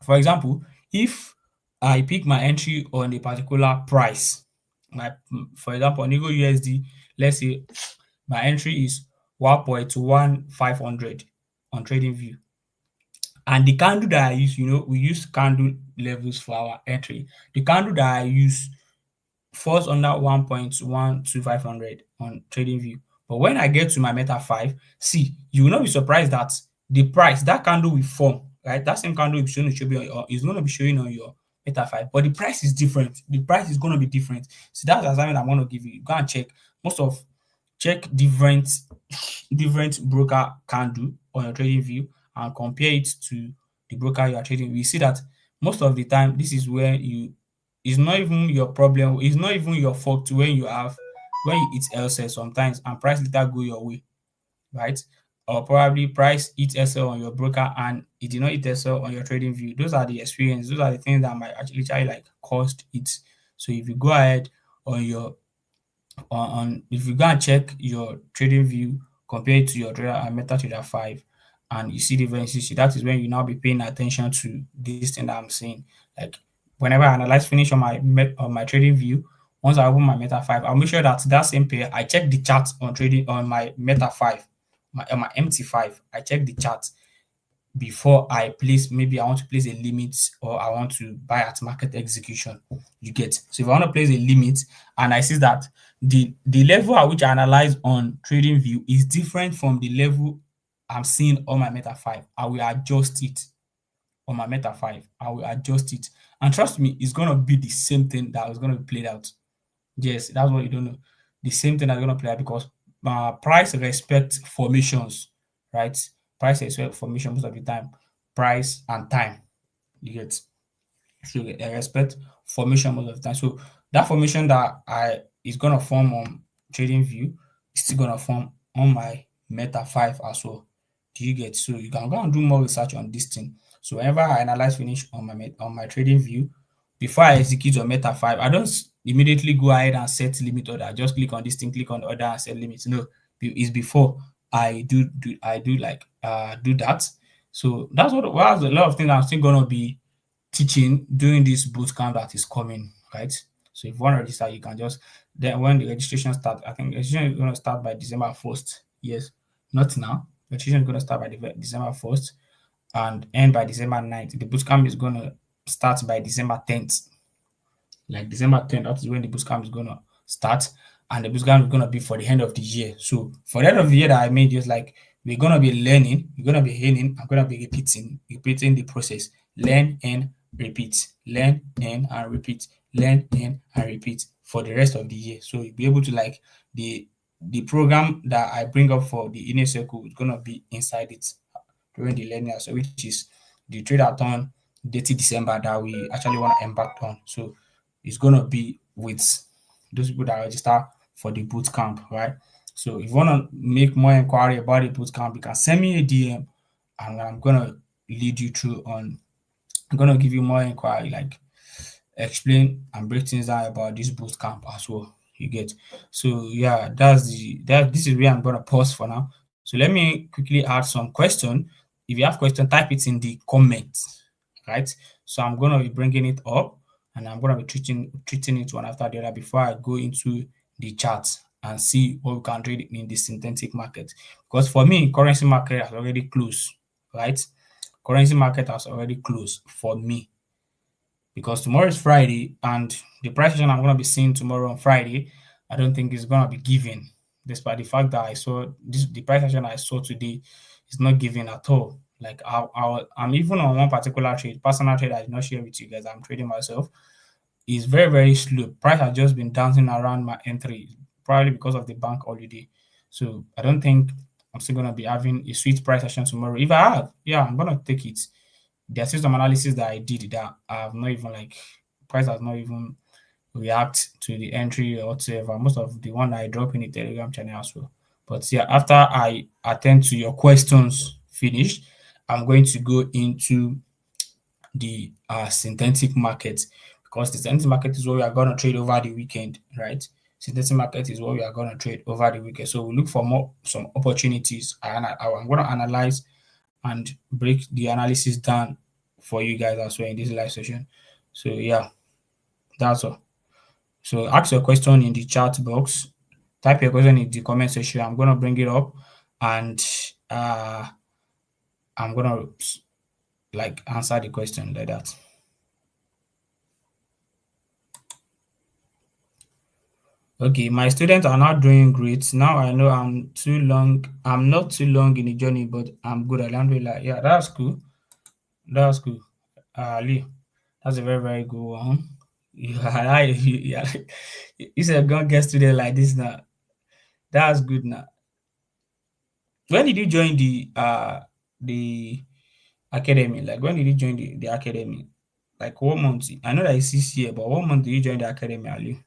For example, if I pick my entry on a particular price, for example on Eagle USD, let's say my entry is 1.1500 on TradingView. And the candle that I use, we use candle levels for our entry. The candle that I use falls under 1.12500 on TradingView. But when I get to my Meta 5, see, you will not be surprised that the price, that candle will form, right? That same candle is going to be showing on your Meta 5, but the price is different. The price is going to be different. So that's the assignment I'm going to give you. Go and most of check different broker candle on your TradingView and compare it to the broker you are trading. We see that most of the time, this is where it's not even your problem, it's not even your fault when you eat elsewhere sometimes and price later go your way, right? Or probably price eat elsewhere on your broker and it did not eat elsewhere on your TradingView. Those are the experience, those are the things that might actually like caused it. So if you go ahead on your if you go and check your TradingView, compare it to your MetaTrader 5, and you see the differences, that is when you now be paying attention to this thing that I'm saying. Like whenever I analyze finish on my TradingView, once I open my Meta 5, I'll make sure that same pair I check the chart on my Meta 5, my MT5. I check the chart before I place, maybe I want to place a limit or I want to buy at market execution. You get. So if I want to place a limit and I see that the level at which I analyze on TradingView is different from the level I'm seeing on my Meta 5, I will adjust it on my Meta 5. I will adjust it. And trust me, it's gonna be the same thing that is gonna be played out. Yes, that's what you don't know. The same thing that's gonna play out because price respect formations, right? Price respect formation most of the time. Price and time. You get. So I respect formation most of the time. So that formation that I is gonna form on TradingView is still gonna form on my Meta 5 as well. Do you get? So you can go and do more research on this thing. So whenever I analyze finish on my TradingView, before I execute on Meta 5, I don't immediately go ahead and set limit order. I just click on this thing, click on the order and set limit. No, it's before I do like do that. So that's a lot of things I'm still gonna be teaching during this boot camp that is coming, right? So if you want to register, you can just then when the registration starts, I think registration is going to start by December 1st. Yes, not now. Registration is going to start by December 1st and end by December 9th. The boot camp is going to start by December 10th. Like December 10th, that is when the boot camp is going to start, and the boot camp is going to be for the end of the year. So for the end of the year that I made, just like we're going to be learning, we're going to be learning, I'm going to be repeating the process. Learn and repeat, learn and repeat, learn and repeat for the rest of the year. So you'll be able to like the program that I bring up for the inner circle is gonna be inside it during the learning, so which is the Trader-a-thon dated December that we actually want to embark on. So it's gonna be with those people that register for the boot camp, right? So if you want to make more inquiry about the boot camp, you can send me a DM and I'm gonna lead you through on. I'm gonna give you more inquiry, like explain and break things down about this boot camp as well. You get. So yeah, this is where I'm gonna pause for now. So let me quickly add some question. If you have question, type it in the comments, right? So I'm gonna be bringing it up and I'm gonna be treating it one after the other before I go into the chart and see what we can trade in the synthetic market. Because for me, currency market has already closed, right? Currency market has already closed for me because tomorrow is Friday and the price action I'm going to be seeing tomorrow on Friday, I don't think it's going to be given, despite the fact that I saw the price action I saw today is not given at all. Like I'm even on one particular trade, personal trade I did not share with you guys. I'm trading myself. is very, very slow. Price has just been dancing around my entry, probably because of the bank holiday. So I don't think I'm still gonna be having a sweet price session tomorrow. If I have, yeah, I'm gonna take it. There's still some analysis that I did that I have not even like price has not even react to the entry or whatever. Most of the one I drop in the Telegram channel as well. But yeah, after I attend to your questions finished, I'm going to go into the synthetic market, because the synthetic market is what we are going to trade over the weekend, right? Synthetic market is what we are going to trade over the weekend. So we look for more some opportunities. I'm going to analyze and break the analysis down for you guys as well in this live session. So yeah, that's all. So ask your question in the chat box. Type your question in the comment section. I'm gonna bring it up, and I'm gonna like answer the question like that. Okay, my students are not doing great. Now I know I'm too long. I'm not too long in the journey, but I'm good. Alhamdulillah. Yeah, that's cool. That's cool. Ali, that's a very, very good one. Yeah, yeah. You said gonna get student like this now. That's good now. When did you join the academy? Like when did you join the academy? Like what month? I know that it's this year, but what month did you join the academy, Ali?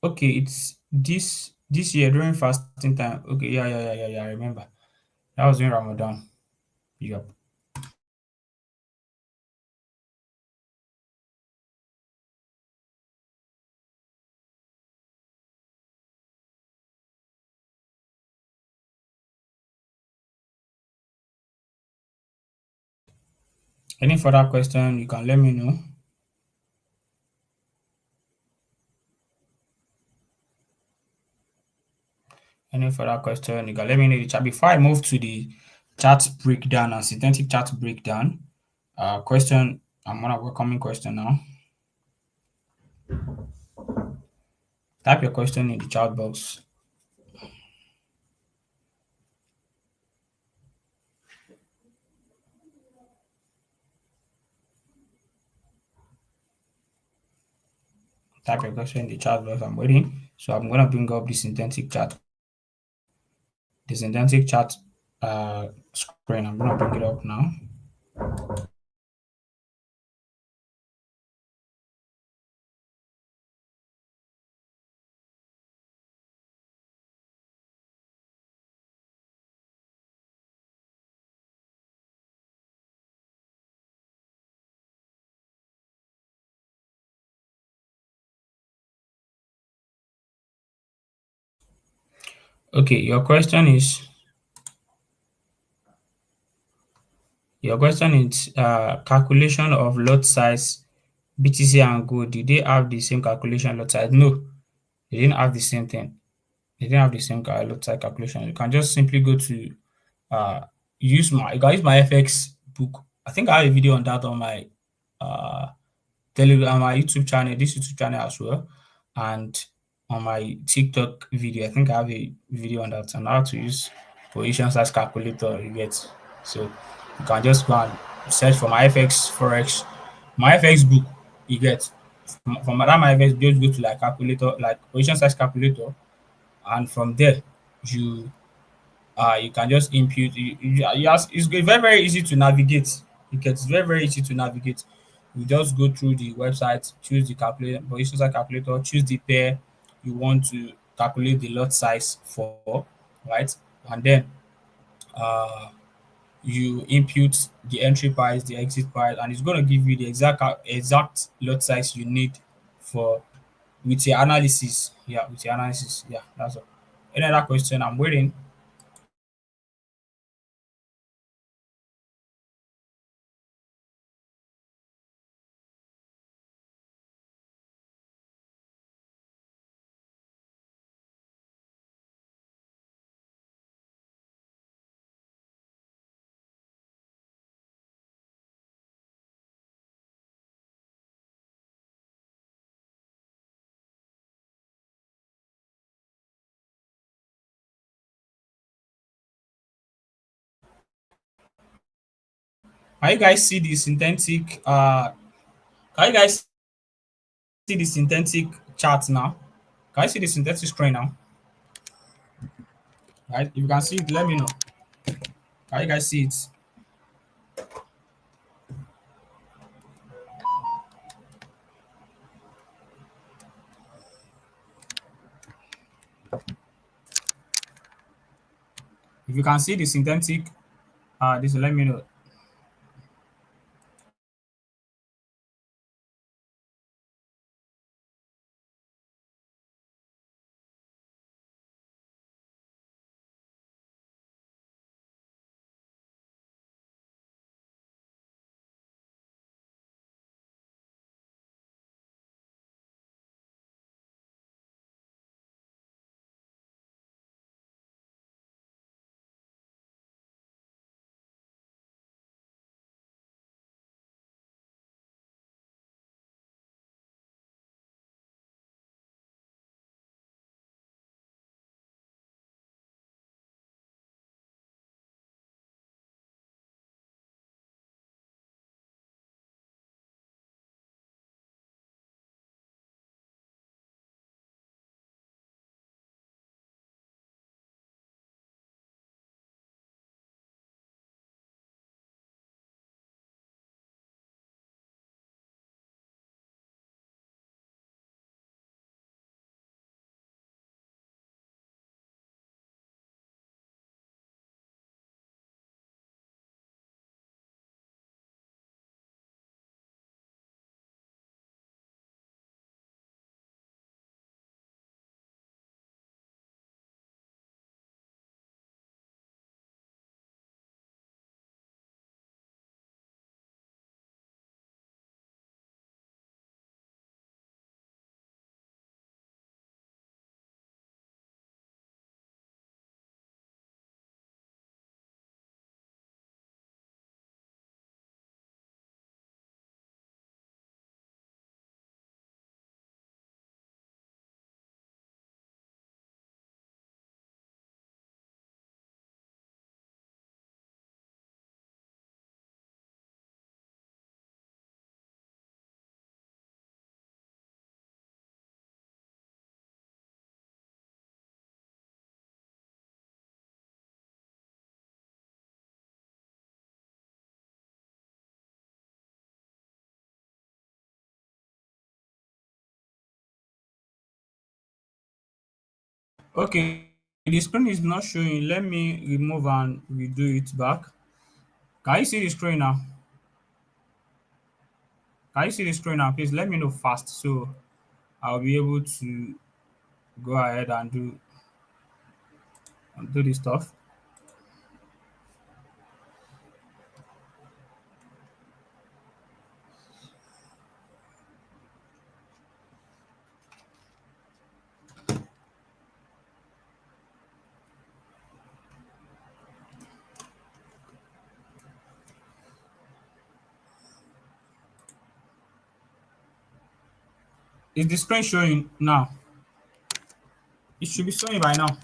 Okay, it's this year during fasting time. Okay, yeah. I remember. That was during Ramadan. Yep. Any further question, you can let me know. Any further question, you can let me know in the chat. Before I move to the chart breakdown and synthetic chart breakdown, question, I'm gonna welcoming question now. Type your question in the chat box. Type your question in the chat box. I'm waiting. So I'm gonna bring up the synthetic chart. The synthetic chart screen. I'm gonna bring it up now. Okay, your question is calculation of lot size BTC and gold. Did they have the same calculation lot size? No, they didn't have the same thing. They didn't have the same lot size calculation. You can just simply go to uh you can use my FX book. I think I have a video on that on my uh Telegram, my YouTube channel, this YouTube channel as well, and on my TikTok video. I think I have a video on that on how to use position size calculator. You get, so you can just go and search for my FX Forex, my FX book. You get from that my FX, just go to like calculator, like position size calculator, and from there you you can just input. It's very, very easy to navigate. It's very, very easy to navigate. You just go through the website, choose the calculator, position size calculator, choose the pair you want to calculate the lot size for, right? And then uh, you input the entry price, the exit price, and it's going to give you the exact lot size you need for with your analysis. Yeah, with your analysis. Yeah, that's all. Any other question? I'm waiting. Can you guys see the synthetic can you guys see the synthetic chart now? Can you see the synthetic screen now? Right? If you can see it, let me know. Can you guys see it? If you can see the synthetic, this let me know. Okay, the screen is not showing. Let me remove and redo it back. Can you see the screen now? Can you see the screen now? Please let me know fast so I'll be able to go ahead and do this stuff. Is the screen showing now? It should be showing by now.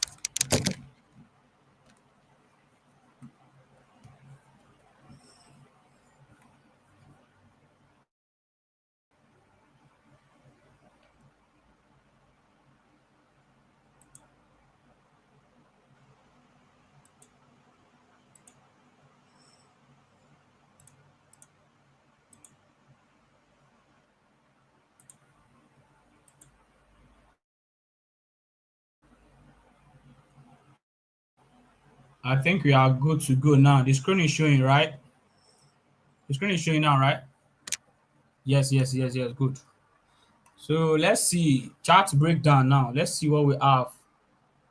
I think we are good to go now. The screen is showing, right? The screen is showing now, right? Yes, yes, yes, yes. Good. So let's see chart breakdown now. Let's see what we have.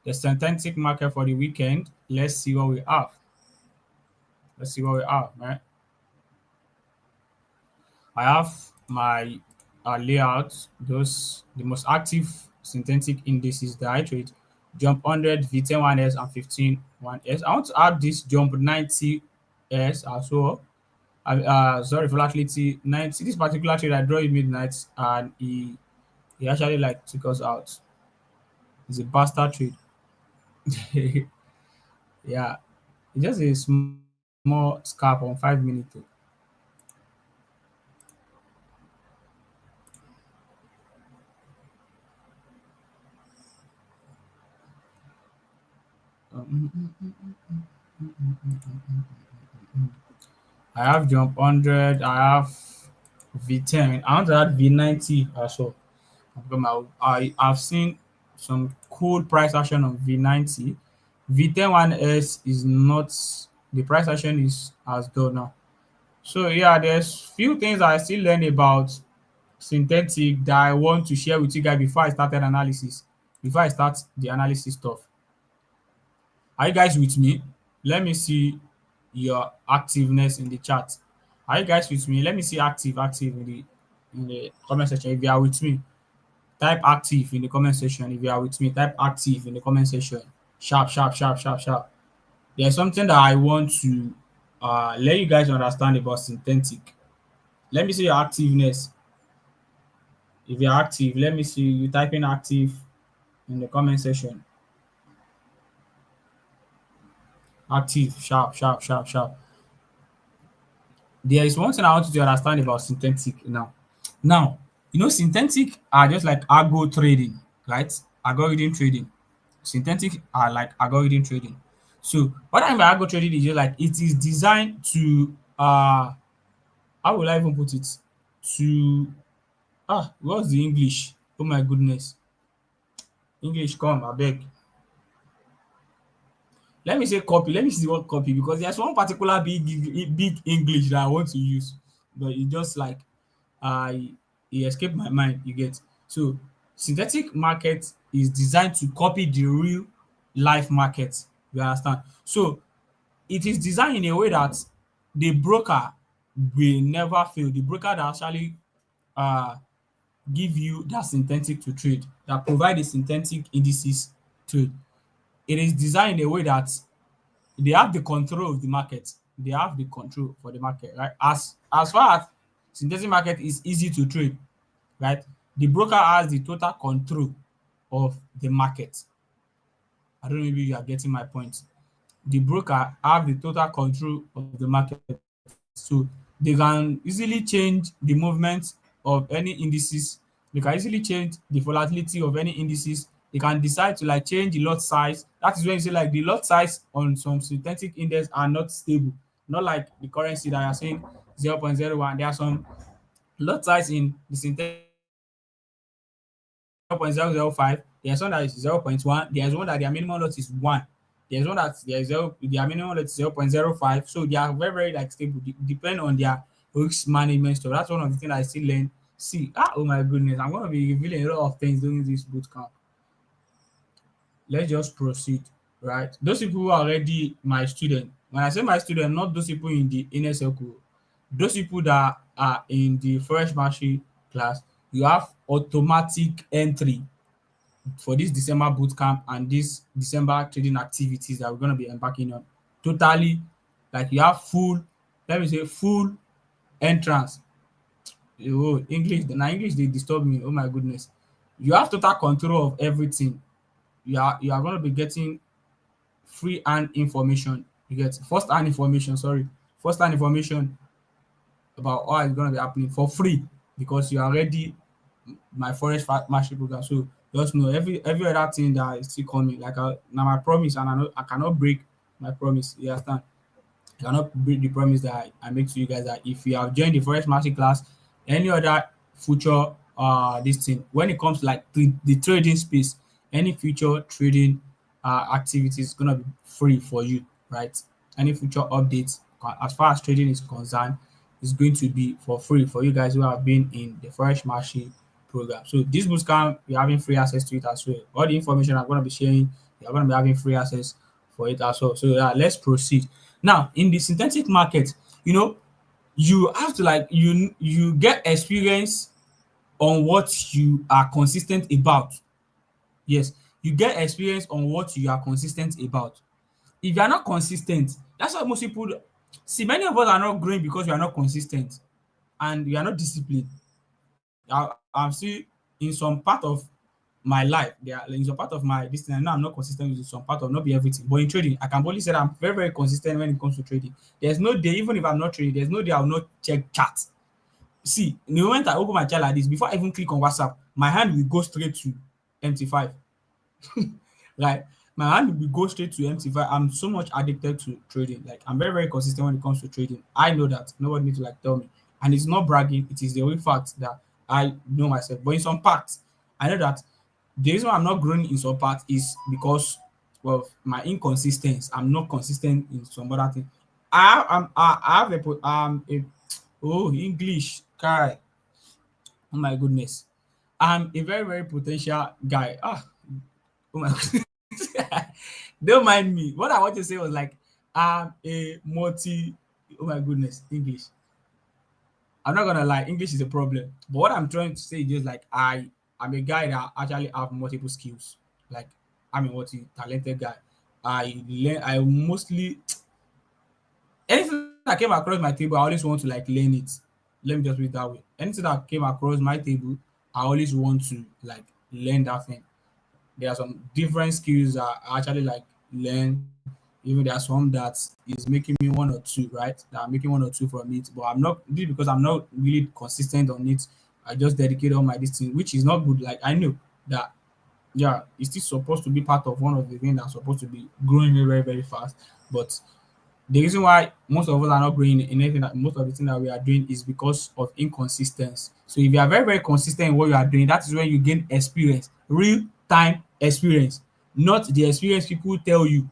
The synthetic market for the weekend. Let's see what we have. Let's see what we have, right? I have my layout. Those the most active synthetic indices that I trade. Jump 100, V10 1S, and 15 1S. I want to add this jump 90S as well. Sorry, volatility 90. This particular trade I draw in midnight and he actually like took us out. It's a bastard trade. Yeah, it's just a small scalp on 5 minutes. I have Jump 100. I have V10. I want to add V90 as well. Because I've seen some cool price action on V90. V10 1S is not, the price action is as though now. So yeah, there's few things I still learn about synthetic that I want to share with you guys before I started analysis. Before I start the analysis stuff. Are you guys with me? Let me see your activeness in the chat. Are you guys with me? Let me see active in the comment section. If you are with me, type active in the comment section. If you are with me, type active in the comment section. Sharp, sharp, sharp, sharp, sharp. There's something that I want to let you guys understand about synthetic. Let me see your activeness. If you're active, let me see you typing active in the comment section. Active, sharp, sharp, sharp, sharp. There is one thing I want you to understand about synthetic now. Now, synthetic are just like algo trading, right? Algorithm trading. Synthetic are like algorithm trading. So what I mean by algo trading is just like it is designed to how will I even put it? To what's the English? Oh my goodness. English come, I beg. Let me say copy. Let me see the word copy because there's one particular big English that I want to use, but it just like I it escaped my mind. You get so synthetic market is designed to copy the real life market. You understand? So it is designed in a way that the broker will never fail. The broker that actually uh give you that synthetic to trade, that provide the synthetic indices trade. It is designed in a way that they have the control of the market. They have the control for the market, right? As far as synthetic market is easy to trade, right? The broker has the total control of the market. I don't know if you are getting my point. The broker have the total control of the market. So they can easily change the movement of any indices. They can easily change the volatility of any indices. They can decide to like change the lot size. That is when you say like the lot size on some synthetic index are not stable. Not like the currency that you're saying 0.01. There are some lot size in the synthetic 0.005. There's one that is 0.1. There's one that their minimum lot is 1. There's one that their minimum lot is 0.05. So they are very, very like stable. Depend on their risk management. So that's one of the things I still learn. See, oh my goodness, I'm gonna be revealing a lot of things during this boot camp. Let's just proceed, right? Those people who are already my student. When I say my student, not those people in the inner circle, those people that are in the fresh mastery class, you have automatic entry for this December boot camp and this December trading activities that we're going to be embarking on. Totally, like you have full, let me say, full entrance. Oh, English, now English, they disturb me. Oh my goodness. You have total control of everything. You are going to be getting free hand information. You get first hand information, sorry, first hand information about how it's going to be happening for free because you are already my forest mastery program. So just know every other thing that is still coming. Like now my promise, and I cannot break my promise. You understand? I cannot break the promise that I make to you guys that if you have joined the forest mastery class, any other future this thing when it comes to like the trading space, any future trading activity is gonna be free for you, right? Any future updates as far as trading is concerned is going to be for free for you guys who have been in the forest mastery program. So this bootcamp, you're having free access to it as well. All the information I'm going to be sharing, you're going to be having free access for it as well. So yeah, let's proceed. Now, in the synthetic market, you have to like you get experience on what you are consistent about. Yes, you get experience on what you are consistent about. If you are not consistent, that's why most people see many of us are not growing because we are not consistent and we are not disciplined. I'm still in some part of my life. There are in some part of my this thing. I know I'm not consistent with some part of not be everything. But in trading, I can boldly say that I'm very, very consistent when it comes to trading. There's no day, even if I'm not trading, there's no day I will not check chat. See, the moment I open my chat like this, before I even click on WhatsApp, my hand will go straight to MT5. Like my hand will go straight to empty. If I'm so much addicted to trading, like I'm very, very consistent when it comes to trading. I know that nobody need to like tell me. And it's not bragging, it is the only fact that I know myself. But in some parts, I know that the reason why I'm not growing in some parts is because of my inconsistency. I'm not consistent in some other thing. I have a oh English guy. Oh my goodness. I'm a very, very potential guy. Oh my don't mind me. What I want to say was like I'm a multi oh my goodness, English. I'm not gonna lie, English is a problem. But what I'm trying to say is just like I'm a guy that actually have multiple skills. Like I'm a multi-talented guy. I mostly anything that came across my table, I always want to like learn it. Let me just put it that way. Anything that came across my table, I always want to like learn that thing. There are some different skills that I actually like learn. Even there are some that is making me one or two, right? That I'm making one or two from it. But I'm not this because I'm not really consistent on it. I just dedicate all my this thing, which is not good. Like I know that yeah, it's still supposed to be part of one of the things that's supposed to be growing very, very fast. But the reason why most of us are not growing in anything that most of the thing that we are doing is because of inconsistency. So if you are very, very consistent in what you are doing, that is when you gain experience, real time experience, not the experience people tell you.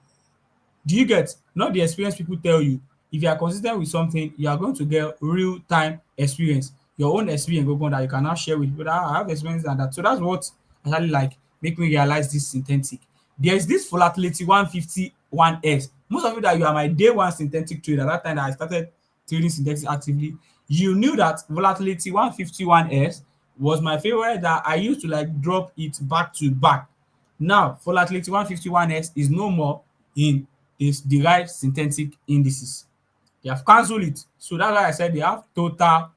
Do you get? Not the experience people tell you. If you are consistent with something, you are going to get real time experience, your own experience go that you can now share with people that I have experience and that. So that's what actually like make me realize this synthetic. There is this volatility 151S. Most of you that you are my day one synthetic trader, that time that I started trading synthetic actively, you knew that volatility 151S was my favorite that I used to like drop it back to back. Now volatility 151S is no more in this derived synthetic indices. They have cancelled it. So that's why I said they have total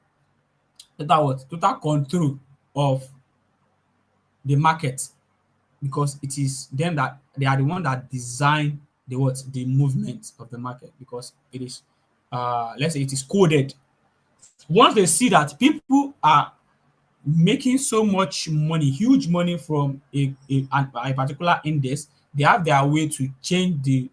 what? Total control of the market because it is them that they are the one that design the what? The movement of the market because it is let's say it is coded. Once they see that people are making so much money, huge money from a particular index, they have their way to change the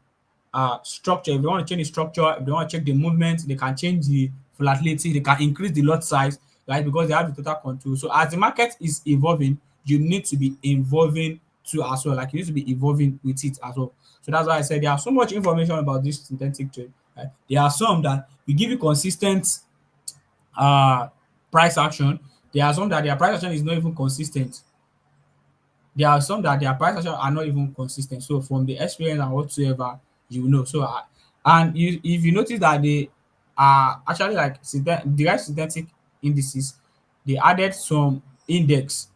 structure. If they want to change the structure, if they want to check the movement, they can change the volatility, they can increase the lot size, right? Because they have the total control. So as the market is evolving, you need to be evolving too as well. Like you need to be evolving with it as well. So that's why I said there are so much information about this synthetic trade. Right? There are some that will give you consistent uh price action. There are some that their price action is not even consistent. There are some that their price action are not even consistent. So from the experience and whatsoever, you know. So and you if you notice that they are actually like derived synthetic indices, they added some indices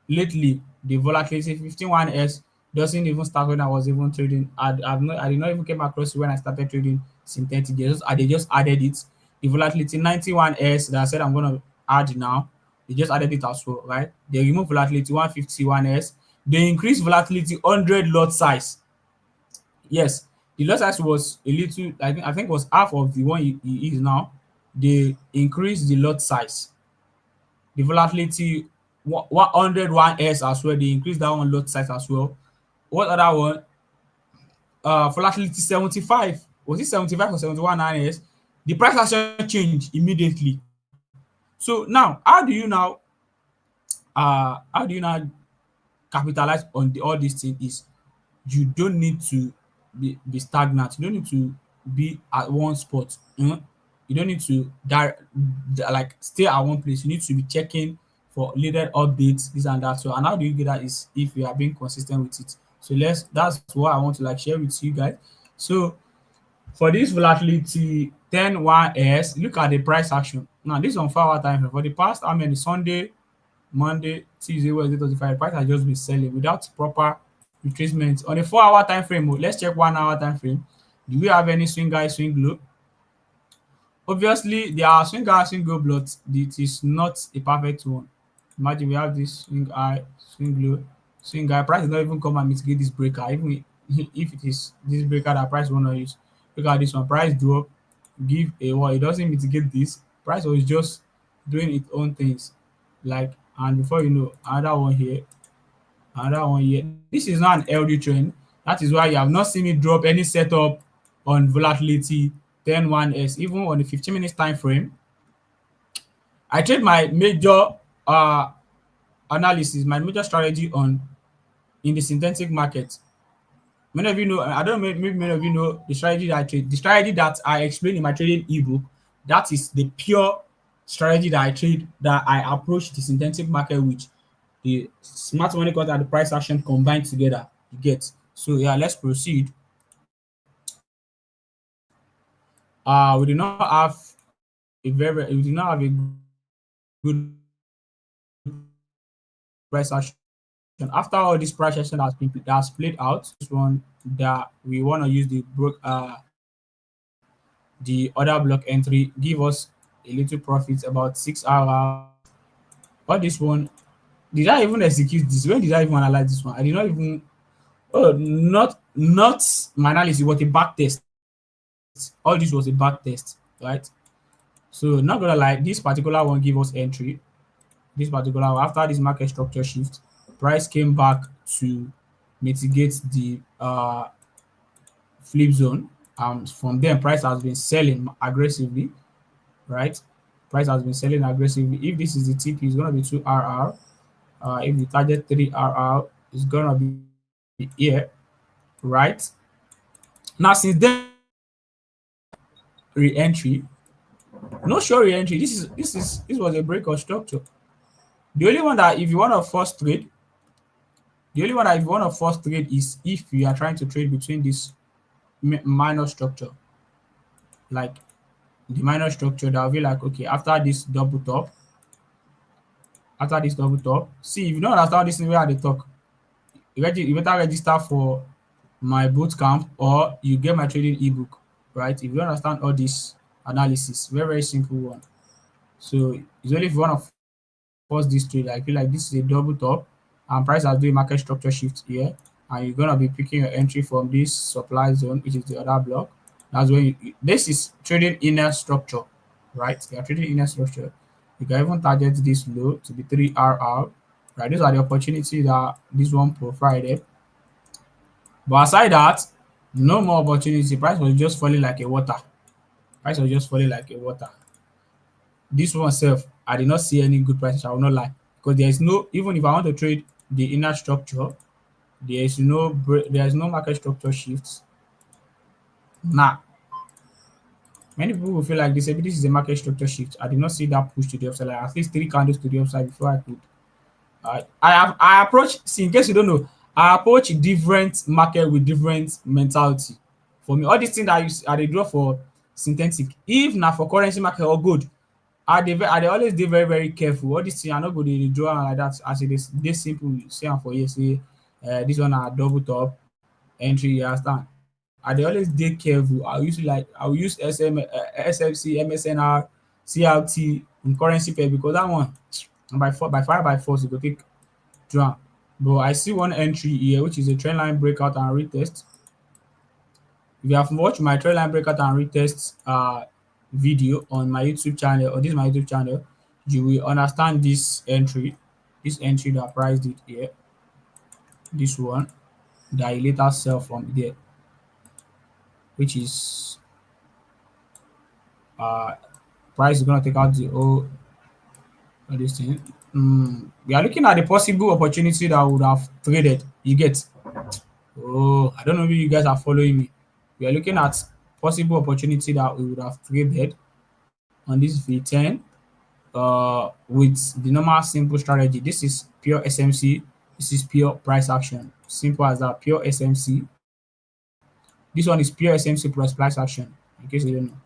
lately. The volatility 51S doesn't even start when I was even trading. I did not even came across it when I started trading synthetic. They just added it. The volatility 91S that I said I'm gonna add now, they just added it as well, right? They remove volatility 151S. They increase volatility 100 lot size. Yes, the lot size was a little, I think was half of the one he is now. They increase the lot size. The volatility 101S as well. They increase that one lot size as well. What other one? Volatility 75. Was it 75 or 71 IS? The price action change immediately. So now, how do you now capitalize on all these things is you don't need to be stagnant. You don't need to be at one spot. You don't need to like stay at one place. You need to be checking for latest updates, this and that. So and how do you get that is if you are being consistent with it. So that's what I want to like share with you guys. So for this volatility 10 1s, look at the price action. Now this is on 4 hour time frame. For the past how many Sunday, Monday, Tuesday, Wednesday, Thursday, Friday, price has just been selling without proper retracement. On a 4 hour time frame, let's check 1 hour time frame. Do we have any swing high, swing low? Obviously, there are swing high, swing low, but it is not a perfect one. Imagine we have this swing high, swing low, swing high. Price does not even come and mitigate this breaker. Even if it is this breaker that price want to use, look at this one. Price drop, give a what? It doesn't mitigate this. Price was just doing its own things. Like, and before you know, another one here. Another one here. This is not an LD trend. That is why you have not seen me drop any setup on volatility 10-1s, even on the 15 minutes time frame. I trade my major uh analysis, my major strategy on in the synthetic market. Many of you know, I don't know, maybe many of you know the strategy that I trade. The strategy that I explain in my trading ebook, that is the pure strategy that I trade, that I approach the synthetic market with. The smart money cut and the price action combined together. You get. So yeah, let's proceed. We do not have we do not have a good price action. After all this price action that's played out, this one that we want to use the other block entry, give us a little profit about 6 hours. All this one, did I even execute this? When did I even analyze this one? I did not even. Oh, not my analysis, but a back test. All this was a back test, right? So not gonna lie, this particular one give us entry. This particular one, after this market structure shift, price came back to mitigate the flip zone. From then, price has been selling aggressively, right? Price has been selling aggressively. If this is the TP, it's gonna be 2RR. If the target 3RR is gonna be here, right? Now since then, re-entry, no sure re-entry. This was a break of structure. The only one that if you want to force trade, the only one that if you want to force trade is if you are trying to trade between this minor structure, like the minor structure that will be like, okay, after this double top, see if you don't understand this thing where they talk, you better register for my boot camp or you get my trading ebook, right? If you don't understand all this analysis, very simple one. So it's only if you want to force this trade. I feel like this is a double top and price has doing market structure shift here, and you're gonna be picking your entry from this supply zone, which is the other block. That's when this is trading inner structure, right? You are trading inner structure. You can even target this low to be 3RR, right? These are the opportunities that this one provided. But aside that, no more opportunity. Price was just falling like a water. Price was just falling like a water. This one self, I did not see any good prices. I will not lie, because there is no, even if I want to trade the inner structure, there is no market structure shifts. Nah, many people will feel like this. Maybe this is a market structure shift. I did not see that push to the upside. Like at least three candles to the upside before I could. I approach. See, in case you don't know, I approach different market with different mentality. For me, all these things that I dey draw for synthetic. If na for currency market or good, I dey always dey very very careful. All dis thing I no go dey draw am like dat, as e dey simple. See am for here say dis one na double top entry, you understand. I dey always dey careful. I will use SFC, MSNR, CRT in currency pair, because dat one na by fire by force you go take do am. But I see one entry here, which is a trend line breakout and retest. If you have watched my trend line breakout and retest video on my YouTube channel, or this is my YouTube channel, you will understand this entry that price did here, this one that you later sell from there, which is price is gonna take out the whole of this thing. We are looking at the possible opportunity that would have traded. You get. Oh, I don't know if you guys are following me. We are looking at possible opportunity that we would have traded on this V10 with the normal simple strategy. This is pure SMC. This is pure price action. Simple as that. Pure SMC. This one is pure SMC plus price action. In case you don't know.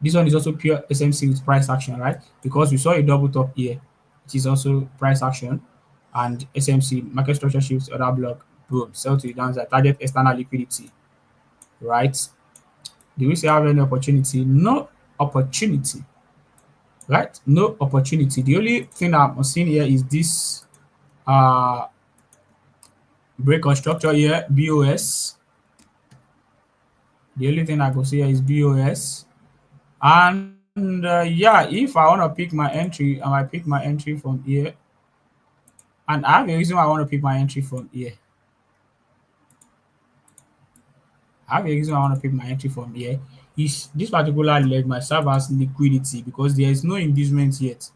This one is also pure SMC with price action, right? Because we saw a double top here, which is also price action, and SMC market structure shifts other block. Boom, sell to the downside. Target external liquidity, right? Do we still have any opportunity? No opportunity, right? No opportunity. The only thing I'm seeing here is this break on structure here, BOS. The only thing I can see here is BOS. And yeah, if I want to pick my entry, I might pick my entry from here. And I have a reason why I want to pick my entry from here. I have a reason why I want to pick my entry from here. Is this particular leg might serve as liquidity because there is no inducement yet.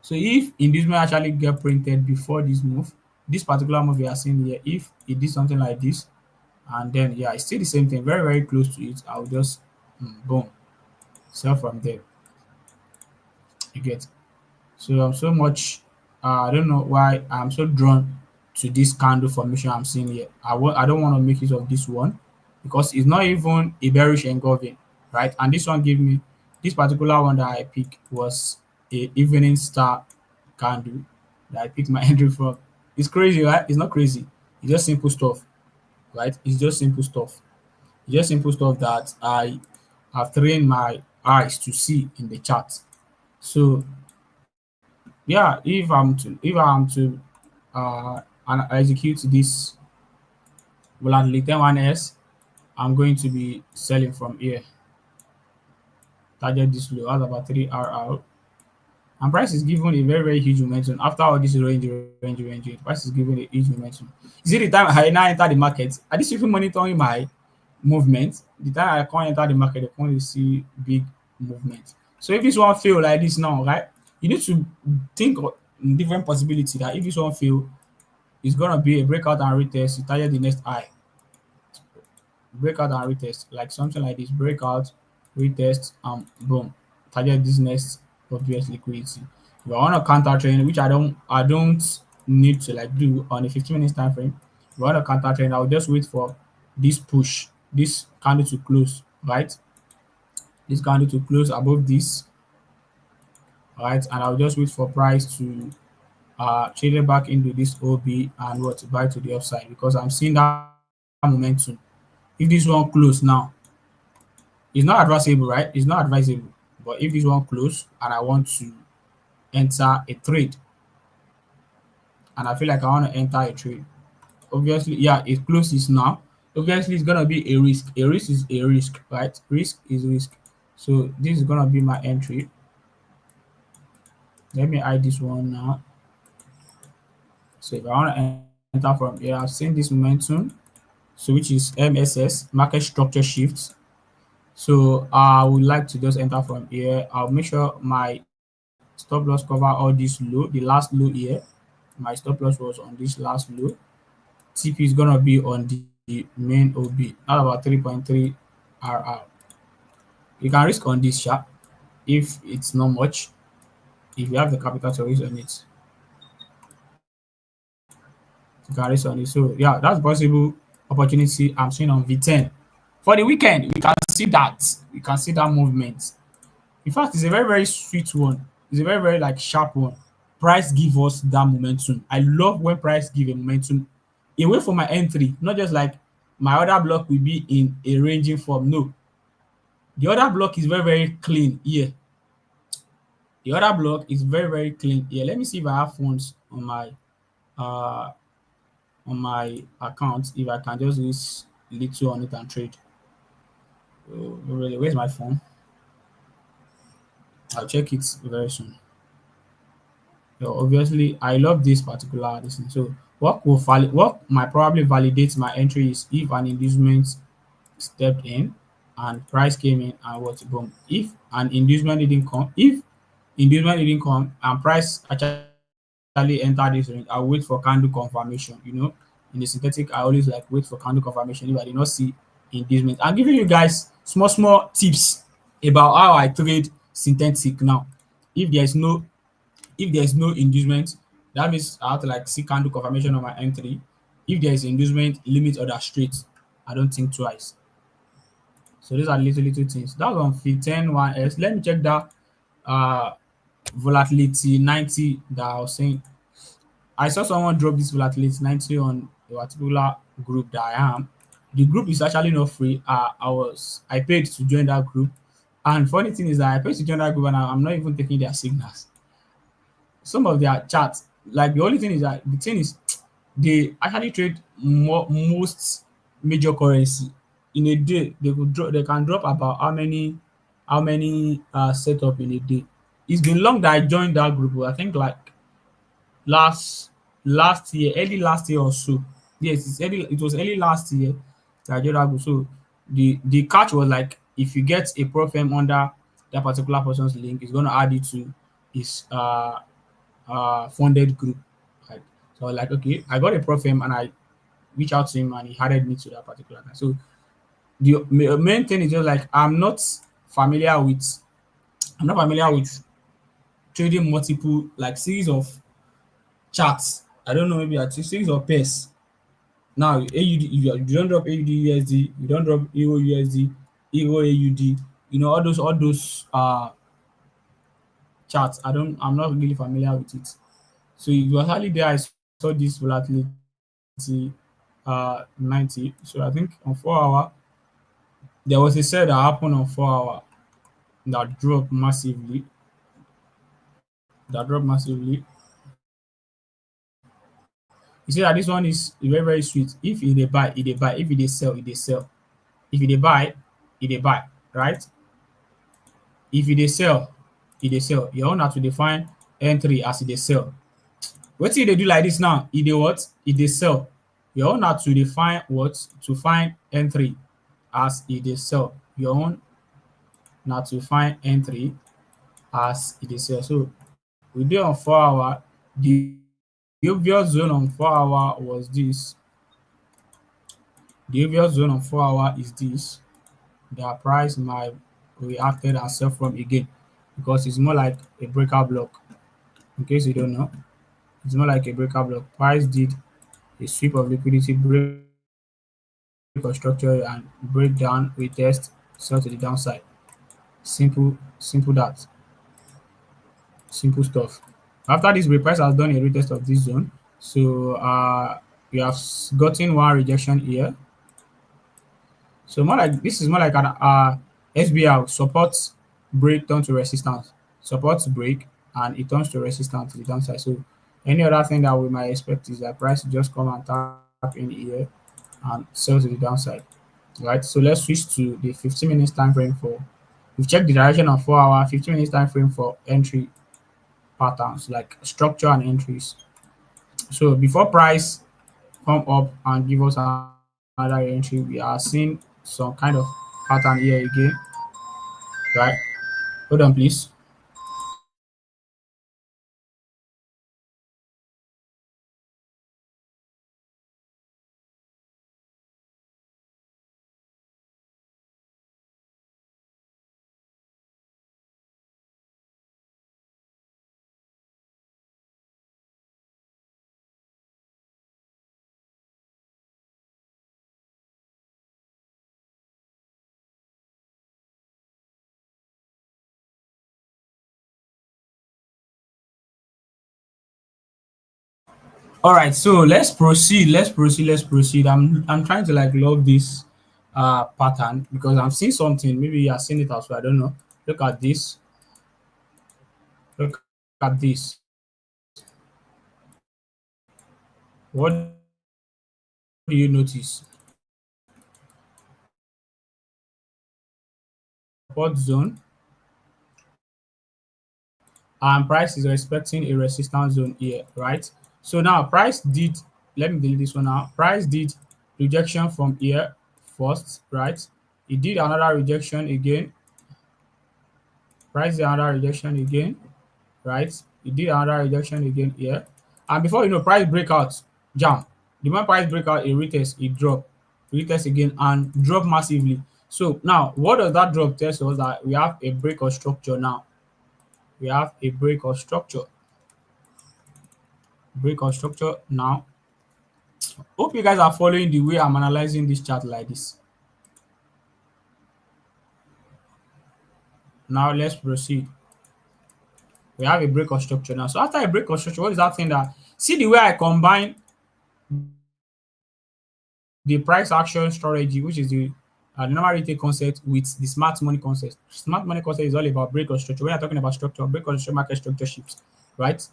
So if inducement actually get printed before this particular move you are seeing here, if it did something like this, and then yeah, it's still the same thing, very very close to it. I'll just boom, sell from there. You get. So I'm so much, I don't know why I'm so drawn to this candle formation I'm seeing here. I don't want to make use of this one because it's not even a bearish engulfing, right? And this one gave me this particular one that I picked was a evening star candle that I picked my entry from. It's crazy, right? It's not crazy. It's just simple stuff, right? It's just simple stuff. It's just simple stuff that I have trained my eyes to see in the chart. So yeah, if I'm to and execute this volatility 10-1s, I'm going to be selling from here. Target this low. That's about 3 RR. And price is given a very, very huge momentum. After all this range, price is given a huge momentum. Is it the time I now enter the market? Are these people monitoring my movement? The time I can't enter the market, I can't see big movement. So if this one fail like this now, right? You need to think of different possibility that if this one fail, it's gonna be a breakout and retest. You target the next high, breakout and retest, like something like this. Breakout, retest, boom, target this next obvious liquidity. If I want to counter trend, which I don't need to like do on a 15 minutes time frame. If I want to counter trend, I'll just wait for this push, this candle to close, right? This candle to close above this, right? And I'll just wait for price to trade it back into this OB and what to buy to the upside because I'm seeing that momentum. If this one close now, it's not advisable, right? It's not advisable. But if this one close and I want to enter a trade, and I feel like I want to enter a trade, obviously, yeah, it closes now. Obviously, it's gonna be a risk. A risk is a risk, right? Risk is risk. So this is gonna be my entry. Let me hide this one now. So if I want to enter from here, I've seen this momentum, so which is MSS, market structure shifts. So I would like to just enter from here. I'll make sure my stop loss cover all this low, the last low here. My stop loss was on this last low. TP is gonna be on the main OB, not about 3.3 RR. You can risk on this sharp if it's not much. If you have the capital to risk on it, you can risk on it. So yeah, that's possible opportunity I'm seeing on V10. For the weekend, we can see that. We can see that movement. In fact, it's a very, very sweet one. It's a very, very like sharp one. Price give us that momentum. I love when price give a momentum away from my entry, not just like my other block will be in a ranging form. No, the other block is very, very clean here. The other block is very, very clean here. Let me see if I have funds uh on my account. If I can just use little on it and trade. Oh, really, where's my phone? I'll check it very soon. So obviously, I love this particular this thing. So what might probably validate my entry is if an inducement stepped in and price came in and what boom. If an inducement didn't come, if inducement didn't come and price actually entered this range, I'll wait for candle confirmation. In the synthetic, I always like wait for candle confirmation if I did not see inducement. I'm giving you guys small small tips about how I trade synthetic now. If there is no if there is no inducement, that means I have to like see candle confirmation on my entry. If there is inducement, limit order straight. I don't think twice. So these are little little things. That's on F10 1S. Let me check that uh volatility 90 that I was saying. I saw someone drop this volatility 90 on a particular group that I am. The group is actually not free. I paid to join that group. And funny thing is that I paid to join that group and I'm not even taking their signals. Some of their charts, like the only thing is that the thing is they actually trade most major currency in a day. They can drop about how many setup in a day. It's been long that I joined that group. I think like last last year, early last year or so. Yes, it was early last year that I did that. So the catch was like if you get a Profem under that particular person's link, it's gonna add you to his funded group. Right. So I was like, okay, I got a Profem and I reached out to him and he added me to that particular guy. So the main thing is just like I'm not familiar with trading multiple like series of charts. I don't know, maybe a series of pairs. Now AUD, you don't drop AUD USD, you don't drop Euro USD, Euro AUD, all those charts. I'm not really familiar with it. So it was hardly there I saw this volatility 90. So I think on 4 hour there was a sell that happened on 4 hour that dropped massively. That dropped massively. You see that this one is very, very sweet. If it they buy, it they buy. If it they sell, it they sell. If it they buy, it they buy. Right? If it they sell, it they sell. Your own have to define entry as it they sell. What they do like this now? It they what? It they sell. Your own have to define what? To find entry as it they sell. Your own now to find entry as it they sell. So we do on 4 hour. The obvious zone on 4 hour was this. The obvious zone on 4 hour is this. Their price might reacted and sell from again because it's more like a breaker block. In case you don't know, it's more like a breaker block. Price did a sweep of liquidity, break of structure, and break down, retest, sell to the downside. Simple that. Simple stuff. After this, price has done a retest of this zone. So we have gotten one rejection here. So more like this is more like an SBR support break turn to resistance, support break, and it turns to resistance to the downside. So any other thing that we might expect is that price just come and tap in here and sell to the downside. Right. So let's switch to the 15 minutes time frame for. We've checked the direction of 4 hour, 15 minutes time frame for entry patterns like structure and entries. So before price come up and give us another entry, we are seeing some kind of pattern here again, right? Hold on, please. All right, so let's proceed. Let's proceed. Let's proceed. I'm trying to like love this pattern because I'm seeing something. Maybe you are seeing it as well. I don't know. Look at this. Look at this. What do you notice? Support zone and price is expecting a resistance zone here, right? So now price did, let me delete this one now. Price did rejection from here first, right? It did another rejection again. Price did another rejection again, right? It did another rejection again here. And before you know, price breakout, jump. The moment price breakout, a retest, it drop, retest again, and drop massively. So now, what does that drop tell us? That we have a break of structure now. We have a break of structure. Break of structure now. Hope you guys are following the way I'm analyzing this chart like this. Now let's proceed. We have a break of structure now. So after a break of structure, what is that thing that see the way I combine the price action strategy, which is the normal retail concept with the smart money concept. Smart money concept is all about break of structure. We are talking about structure, break of structure, market structure shifts, right?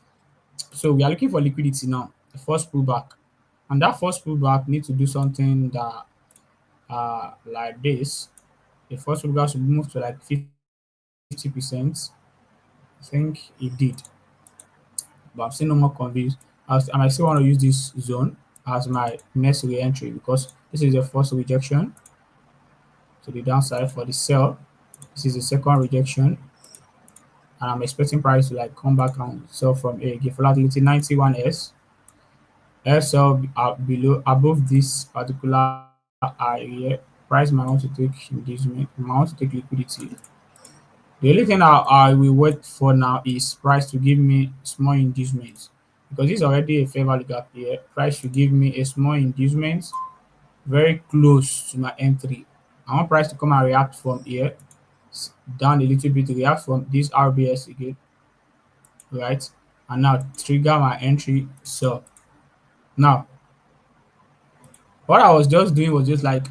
So we are looking for liquidity now, the first pullback. And that first pullback needs to do something that like this. The first pullback should move to like 50%. I think it did. but I'm still no more convinced. I might still want to use this zone as my next re-entry because this is the first rejection to the downside for the sell. This is the second rejection, and I'm expecting price to like come back and sell from a give volatility 91s. sell below above this particular area. Price might want to take engagement, might want to take liquidity. The only thing I will wait for now is price to give me small inducement because this is already a fair value gap here. Price should give me a small inducement very close to my entry. I want price to come and react from here down a little bit, react from this RBS again, right? And now trigger my entry. So now what I was just doing was just like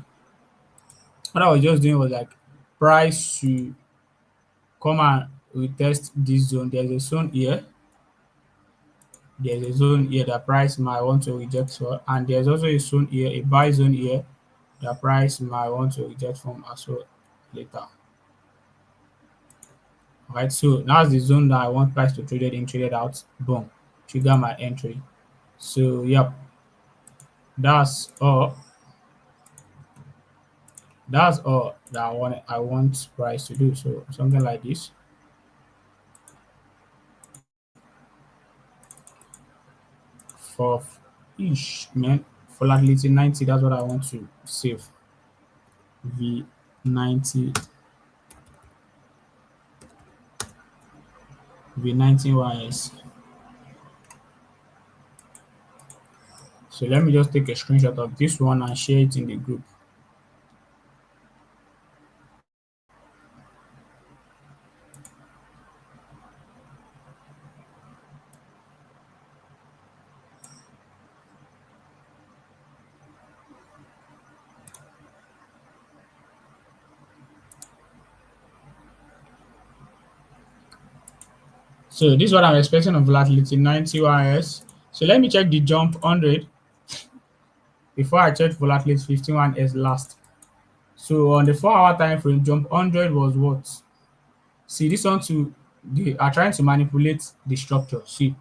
what I was just doing was like price to come and retest this zone. There's a zone here. There's a zone here that price might want to reject for, and there's also a zone here, a buy zone here that price might want to reject from as well later. Right, so that's the zone that I want price to trade it in, trade it out. Boom, trigger my entry. So yep, that's all. That's all that I want price to do. So something like this. For each man volatility 90, that's what I want to save. V90 V90 YS. So let me just take a screenshot of this one and share it in the group. So this is what I'm expecting on volatility 90 YS. So let me check the jump 100 before I check volatility 51S last. So on the 4-hour time frame, jump 100 was what? See, this one too, they are trying to manipulate the structure. See,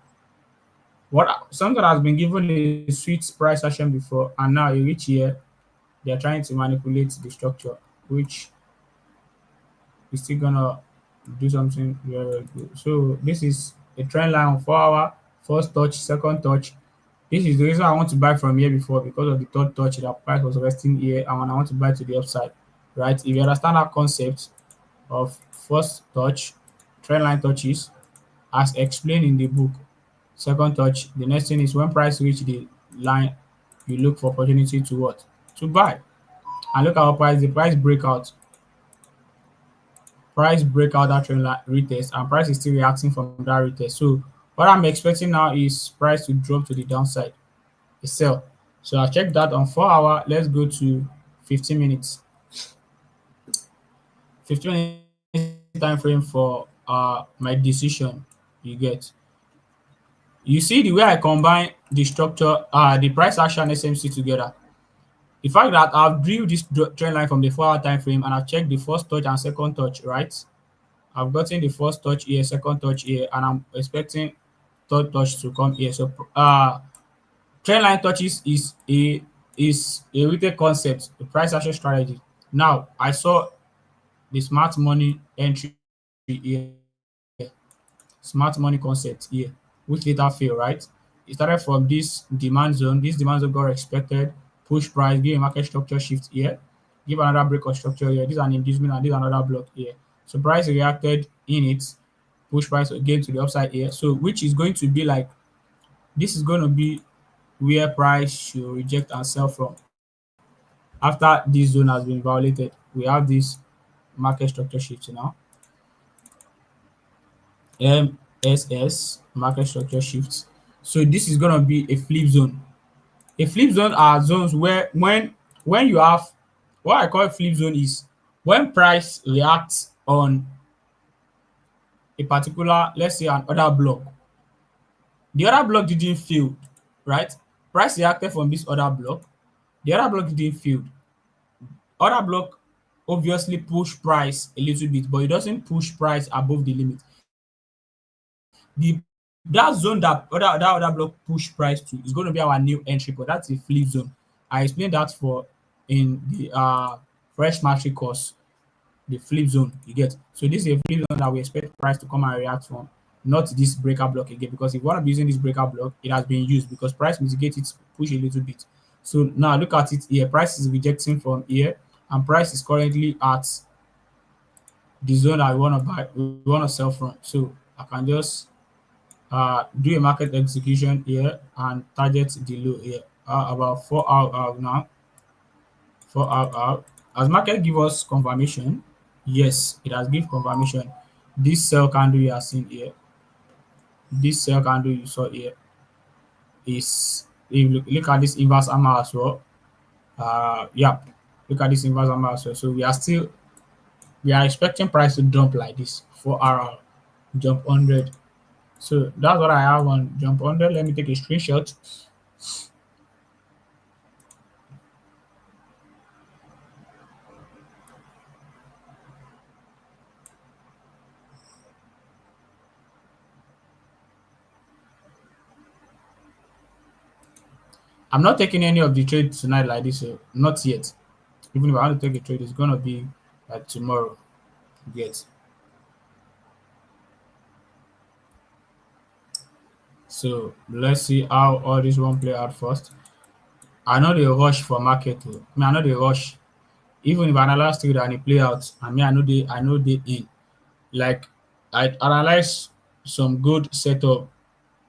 what something has been given a sweet price action before, and now you reach here, they are trying to manipulate the structure, which is still gonna do something very, very good. So this is a trend line on 4-hour, first touch, second touch. This is the reason I want to buy from here before because of the third touch that price was resting here, and when I want to buy to the upside, right? If you understand that concept of first touch, trend line touches, as explained in the book, second touch, the next thing is when price reach the line, you look for opportunity to what? To buy. And look at our price, the price break out that trend line retest, and price is still reacting from that retest. So what I'm expecting now is price to drop to the downside, a sell. So I checked that on 4-hour. Let's go to 15 minutes. 15 minutes time frame for my decision. You get. You see the way I combine the structure, the price action SMC together. The fact that I've drew this trend line from the 4-hour time frame and I've checked the first touch and second touch, right? I've gotten the first touch here, second touch here, and I'm expecting third touch to come here. So trend line touches is a retail concept, a price action strategy. Now I saw the smart money entry here, smart money concept here, which later failed, right? It started from this demand zone. This demand zone got respected, push price, give a market structure shift here, give another break of structure here. This is an inducement and this is another block here. So price reacted in it, push price again to the upside here. So which is going to be like, this is going to be where price should reject and sell from. After this zone has been violated, we have this market structure shift now. MSS market structure shifts. So this is gonna be a flip zone. A flip zone are zones where when you have what I call flip zone is when price reacts on a particular, let's say an other block. The other block didn't fail, right? Price reacted from this other block. The other block didn't fail. Other block obviously push price a little bit, but it doesn't push price above the limit. The that zone that other block push price to is going to be our new entry point. That's a flip zone. I explained that for in the fresh market course, the flip zone you get. So this is a flip zone that we expect price to come and react from, not this breaker block again. Because if you want to be using this breaker block, it has been used because price mitigate it, push a little bit. So now look at it here. Price is rejecting from here, and price is currently at the zone that we want to buy, we want to sell from. So I can just do a market execution here and target the low here. About 4 hour out now. 4 hour out. Has market give us confirmation? Yes, it has give confirmation. This sell candle you are seeing here, this sell candle you saw here is, if you look at this inverse hammer as well. Yeah, look at this inverse hammer as well. So we are expecting price to dump like this. 4 hour jump 100. So that's what I have on jump 100. Let me take a screenshot. I'm not taking any of the trades tonight like this, not yet. Even if I want to take a trade, it's gonna be like tomorrow. Yet. So let's see how all this one play out first. I know the rush for market. Oh. I know the rush. Even if I analyze trade and it play out, I know they in. Like I analyze some good setup.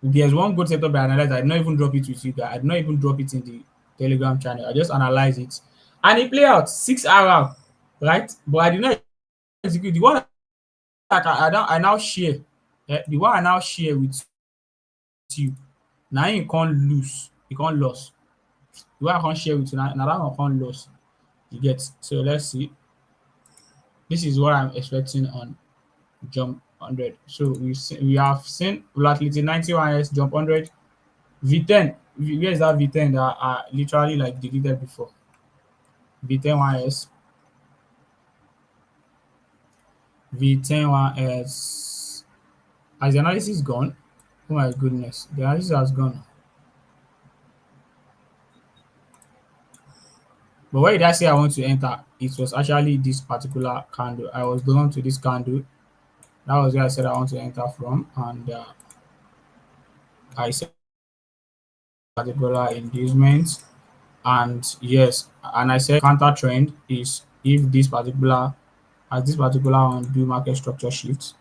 There's one good setup I analyze. I did not even drop it with you guys. I did not even drop it in the Telegram channel. I just analyze it. And it play out 6 hour, right? But I did not execute the one that I now share. The one I now share with you. Now you can't lose. You can't lose. The one I can't share with you now that one can't lose. You get. So let's see. This is what I'm expecting on jump 100. So we have seen volatility 91s jump 100. V10. Where is that V10 that I literally like deleted before? V10 1S. V10 1S. Has the analysis gone? Oh my goodness. The analysis has gone. But why did I say I want to enter? It was actually this particular candle. I was drawn to this candle. That was where I said I want to enter from. And I said particular inducement. And yes, and I said counter trend is if this particular, as this particular one do market structure shifts,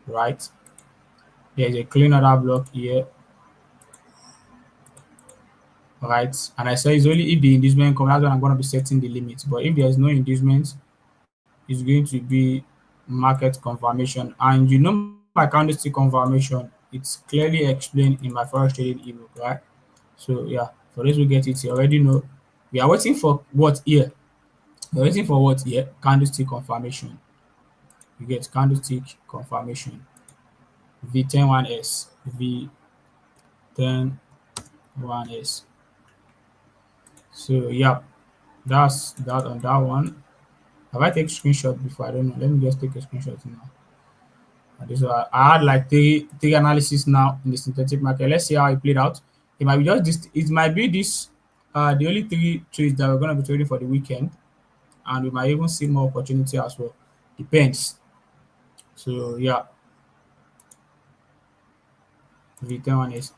right? There's a clean order block here, right? And I said it's only if the inducement comes, that's when I'm going to be setting the limit. But if there's no inducement, it's going to be market confirmation. And you know my candlestick confirmation, it's clearly explained in my forex trading ebook, right? So yeah, for those who get it, you already know. We are waiting for what here? We're waiting for what here? Candlestick confirmation. You get candlestick confirmation. V10 1S. V10 1S. So yeah, that's that on that one. Have I take screenshot before? I don't know. Let me just take a screenshot now. This I had like three analysis now in the synthetic market. Let's see how it played out. It might be just this. It might be this. The only three trades that we're gonna be trading for the weekend, and we might even see more opportunity as well. Depends. So yeah, V10 one is.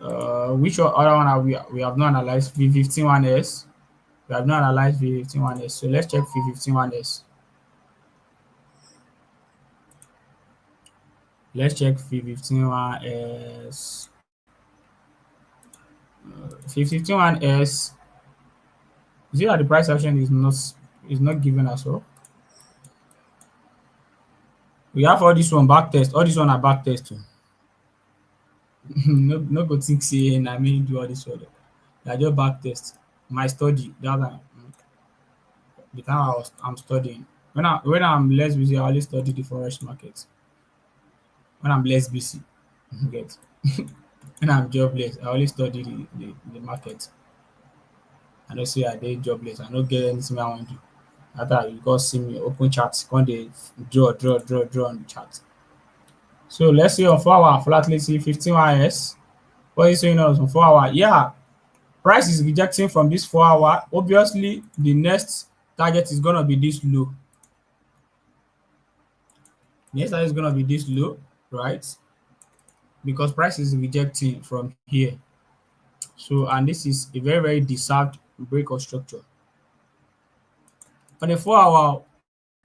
Which other one have we have not analyzed? V15 one S. We have not analyzed V15 one S. So let's check V15 one S. Let's check V15 one S. V15 one S. You see that the price action is not given as well. We have all this one back test. All this one are back test too. No go think say na me do all this one. They are just back test. My study that time, the time I'm studying. When I'm less busy, I always study the forex market. When I'm less busy, you get. When I'm jobless, I always study the market. I don't say I dey jobless. I don't get anything I want to do. After you go see me open chat, come dey draw on the chat. So let's say on 4 hour flatly see 15 hours. What is showing us on 4 hour? Yeah, price is rejecting from this 4 hour. Obviously, the next target is gonna be this low. Next target is gonna be this low, right? Because price is rejecting from here. So and this is a very very deserved break of structure. On a 4 hour,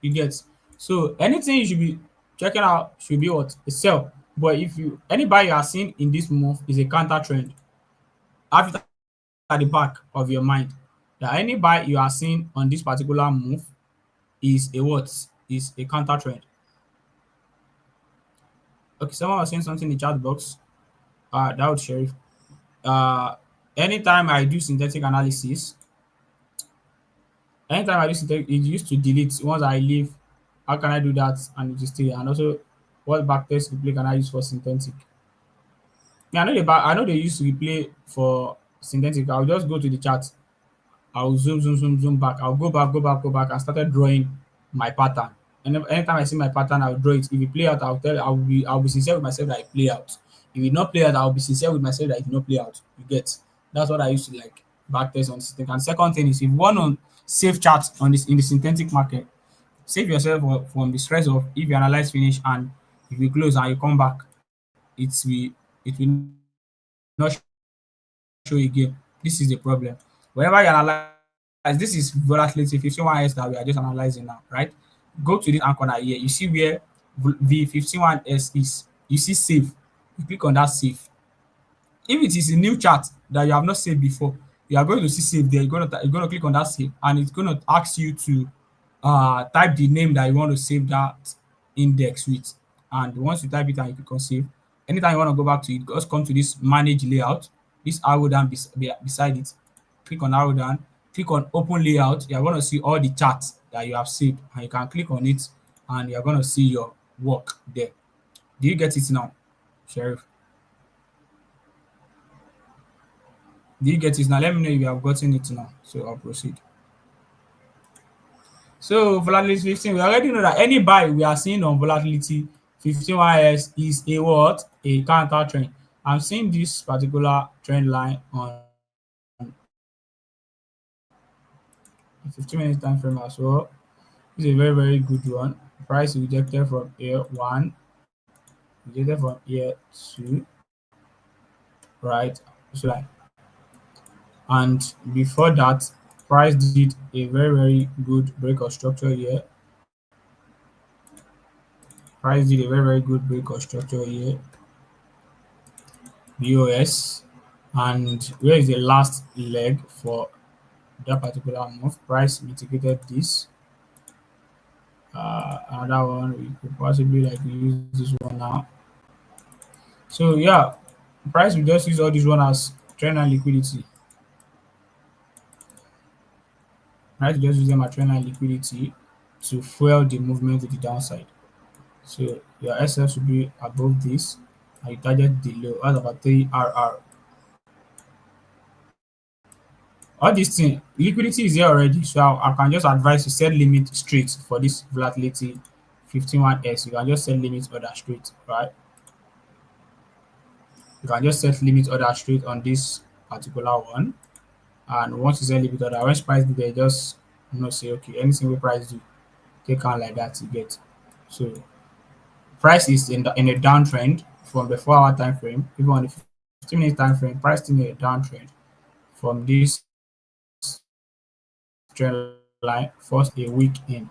you get, so anything you should be checking out should be what? A sell. But if you any buy you are seeing in this move is a counter trend. Have it at the back of your mind that any buy you are seeing on this particular move is a what? Is a counter trend. Okay, someone was saying something in the chat box. That would Sheriff. Uh, anytime I do synthetic analysis, anytime I do synthetic, it used to delete once I leave. How can I do that and it is still? And also, what backtest replay can I use for synthetic? Yeah, I know they use replay for synthetic. I'll just go to the chart. I'll zoom back. I'll go back, and started drawing my pattern. And anytime I see my pattern, I'll draw it. If it play out, I'll be sincere with myself that it play out. If it not play out, I'll be sincere with myself that it did not play out. You get, that's what I used to like back test on synthetic. And second thing is if you want to save charts on this in the synthetic market, save yourself from the stress of if you analyze finish and if you close and you come back, it will not show again. This is the problem. Whenever you analyze, this is volatility 51S that we are just analyzing now, right? Go to this anchor here. You see where V51S is. You see save. You click on that save. If it is a new chart that you have not saved before, you are going to see save there. You're gonna click on that save, and it's gonna ask you to type the name that you want to save that index with. And once you type it and you click on save, anytime you want to go back to it, just come to this manage layout, this arrow down beside it, click on arrow down, click on open layout. You're going to see all the charts that you have saved, and you can click on it and you're going to see your work there. Do you get it now, Sheriff? Do you get it now? Let me know if you have gotten it now, so I'll proceed. So volatility 15, we already know that any buy we are seeing on volatility 15 is a what? A counter trend. I'm seeing this particular trend line on 15 minutes time frame as well. It's a very very good one. Price rejected from here one, rejected from here two, right? So like, and before that, price did a very very good break of structure here. Price did a very very good break of structure here. BOS, and where is the last leg for that particular move? Price mitigated this. Another one we could possibly like use this one now. So yeah, price will just use all this one as trend and liquidity. Price will just use them as trend and liquidity to fuel the movement to the downside. So your SF should be above this, and you target the low. That's about 3 RR. All these things, liquidity is here already, so I can just advise to set limit straight for this volatility 51S. You can just set limit order straight, right? You can just set limit order straight on this particular one, and once you set limit order, when price do there, just say okay, anything we price do, take out like that you get. So price is in a downtrend from the 4 hour time frame, even on the 15 minute time frame, price in a downtrend from this trend line first a week in.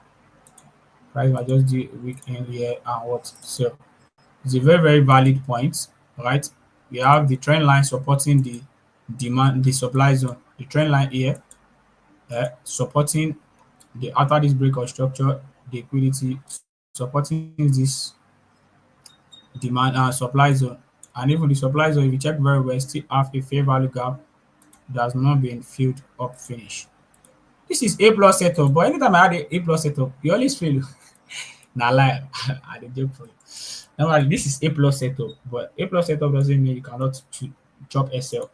Price might just do a week in here and what? So it's a very very valid point, right? We have the trend line supporting the demand, the supply zone, the trend line here supporting the after this break of structure, the liquidity supporting this demand and supply zone, and even the supply zone, if you check very well, still have a fair value gap that has not been filled up finish. This is A plus setup, but anytime I add a plus setup, you always fail. Nah, lie. I dey joke for you. Normally, this is A plus setup, but A plus setup doesn't mean you cannot chop SL.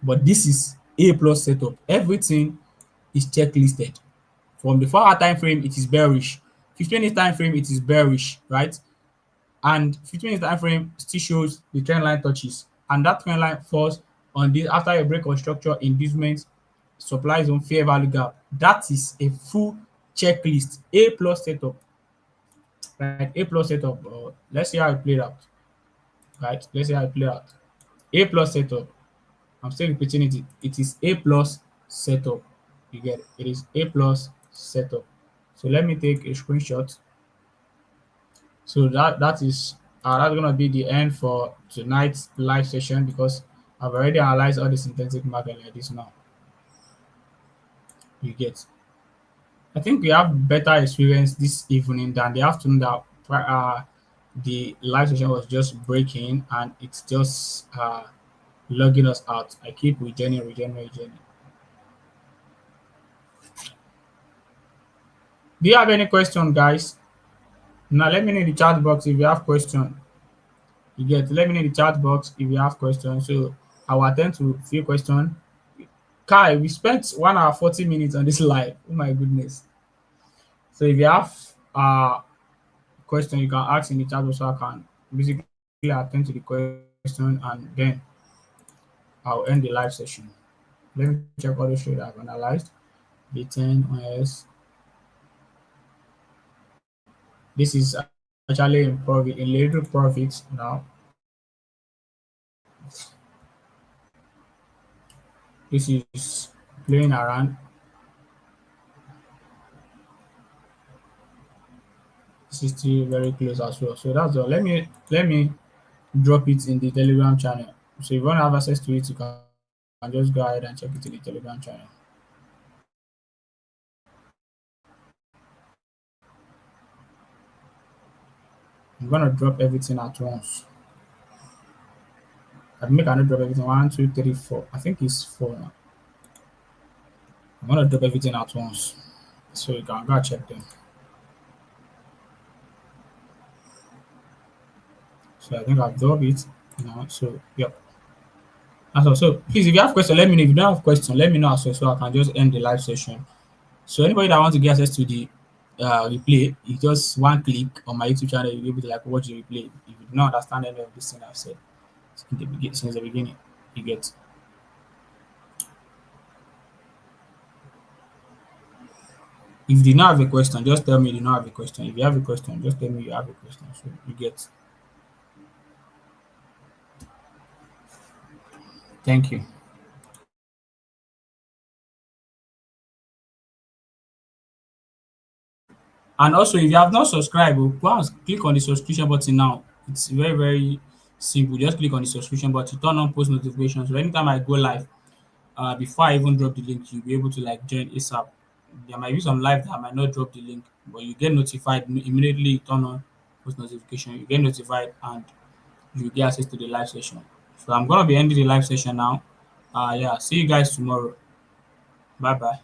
But this is A plus setup. Everything is checklisted. From the 4 hour time frame, it is bearish. 15 minute time frame, it is bearish, right? and 15 minutes time frame still shows the trend line touches, and that trend line falls on this after a break of structure, inducement, supply zone, fair value gap. That is a full checklist, A plus setup, right? A plus setup. Let's see how it played out, right? Let's see how it played out. A plus setup. I'm still repeating it. It is A plus setup. You get it. It is A plus setup. So let me take a screenshot. So that's gonna be the end for tonight's live session because I've already analyzed all the synthetic market like this now. You get. I think we have better experience this evening than the afternoon that the live session was just breaking and it's just logging us out. I keep regenerating. Do you have any question, guys? Now let me know in the chat box if you have question. You get let me know in the chat box if you have questions. So I will attend to few questions. Kai, we spent 1 hour 40 minutes on this live. Oh my goodness. So if you have question, you can ask in the chat box so I can basically attend to the question and then I'll end the live session. Let me check all the trade I've analyzed. B10 OS. This is actually in little profits now. This is playing around. This is still very close as well. So that's all. Let me drop it in the Telegram channel. So if you want to have access to it, you can just go ahead and check it in the Telegram channel. I'm gonna drop everything at once. I make I not drop everything. One, two, three, four. I think it's four now. I'm gonna drop everything at once. So you can go check them. So I think I've dropped it now. So yep. That's all. So please if you have question, let me know. If you don't have question, let me know as well so I can just end the live session. So anybody that wants to get access to the replay, it's just one click on my YouTube channel, you'll be able to like watch the replay. If you do not understand any of this thing I've said since the beginning, you get. If you do not have a question, just tell me you do not have a question. If you have a question, just tell me you have a question. So you get. Thank you. And also, if you have not subscribed, go and click on the subscription button now. It's very, very simple. Just click on the subscription button, turn on post notifications. So anytime I go live, before I even drop the link, you'll be able to like join ASAP. There might be some live that I might not drop the link, but you get notified immediately. You turn on post notification, you get notified, and you get access to the live session. So I'm gonna be ending the live session now. Yeah, see you guys tomorrow. Bye bye.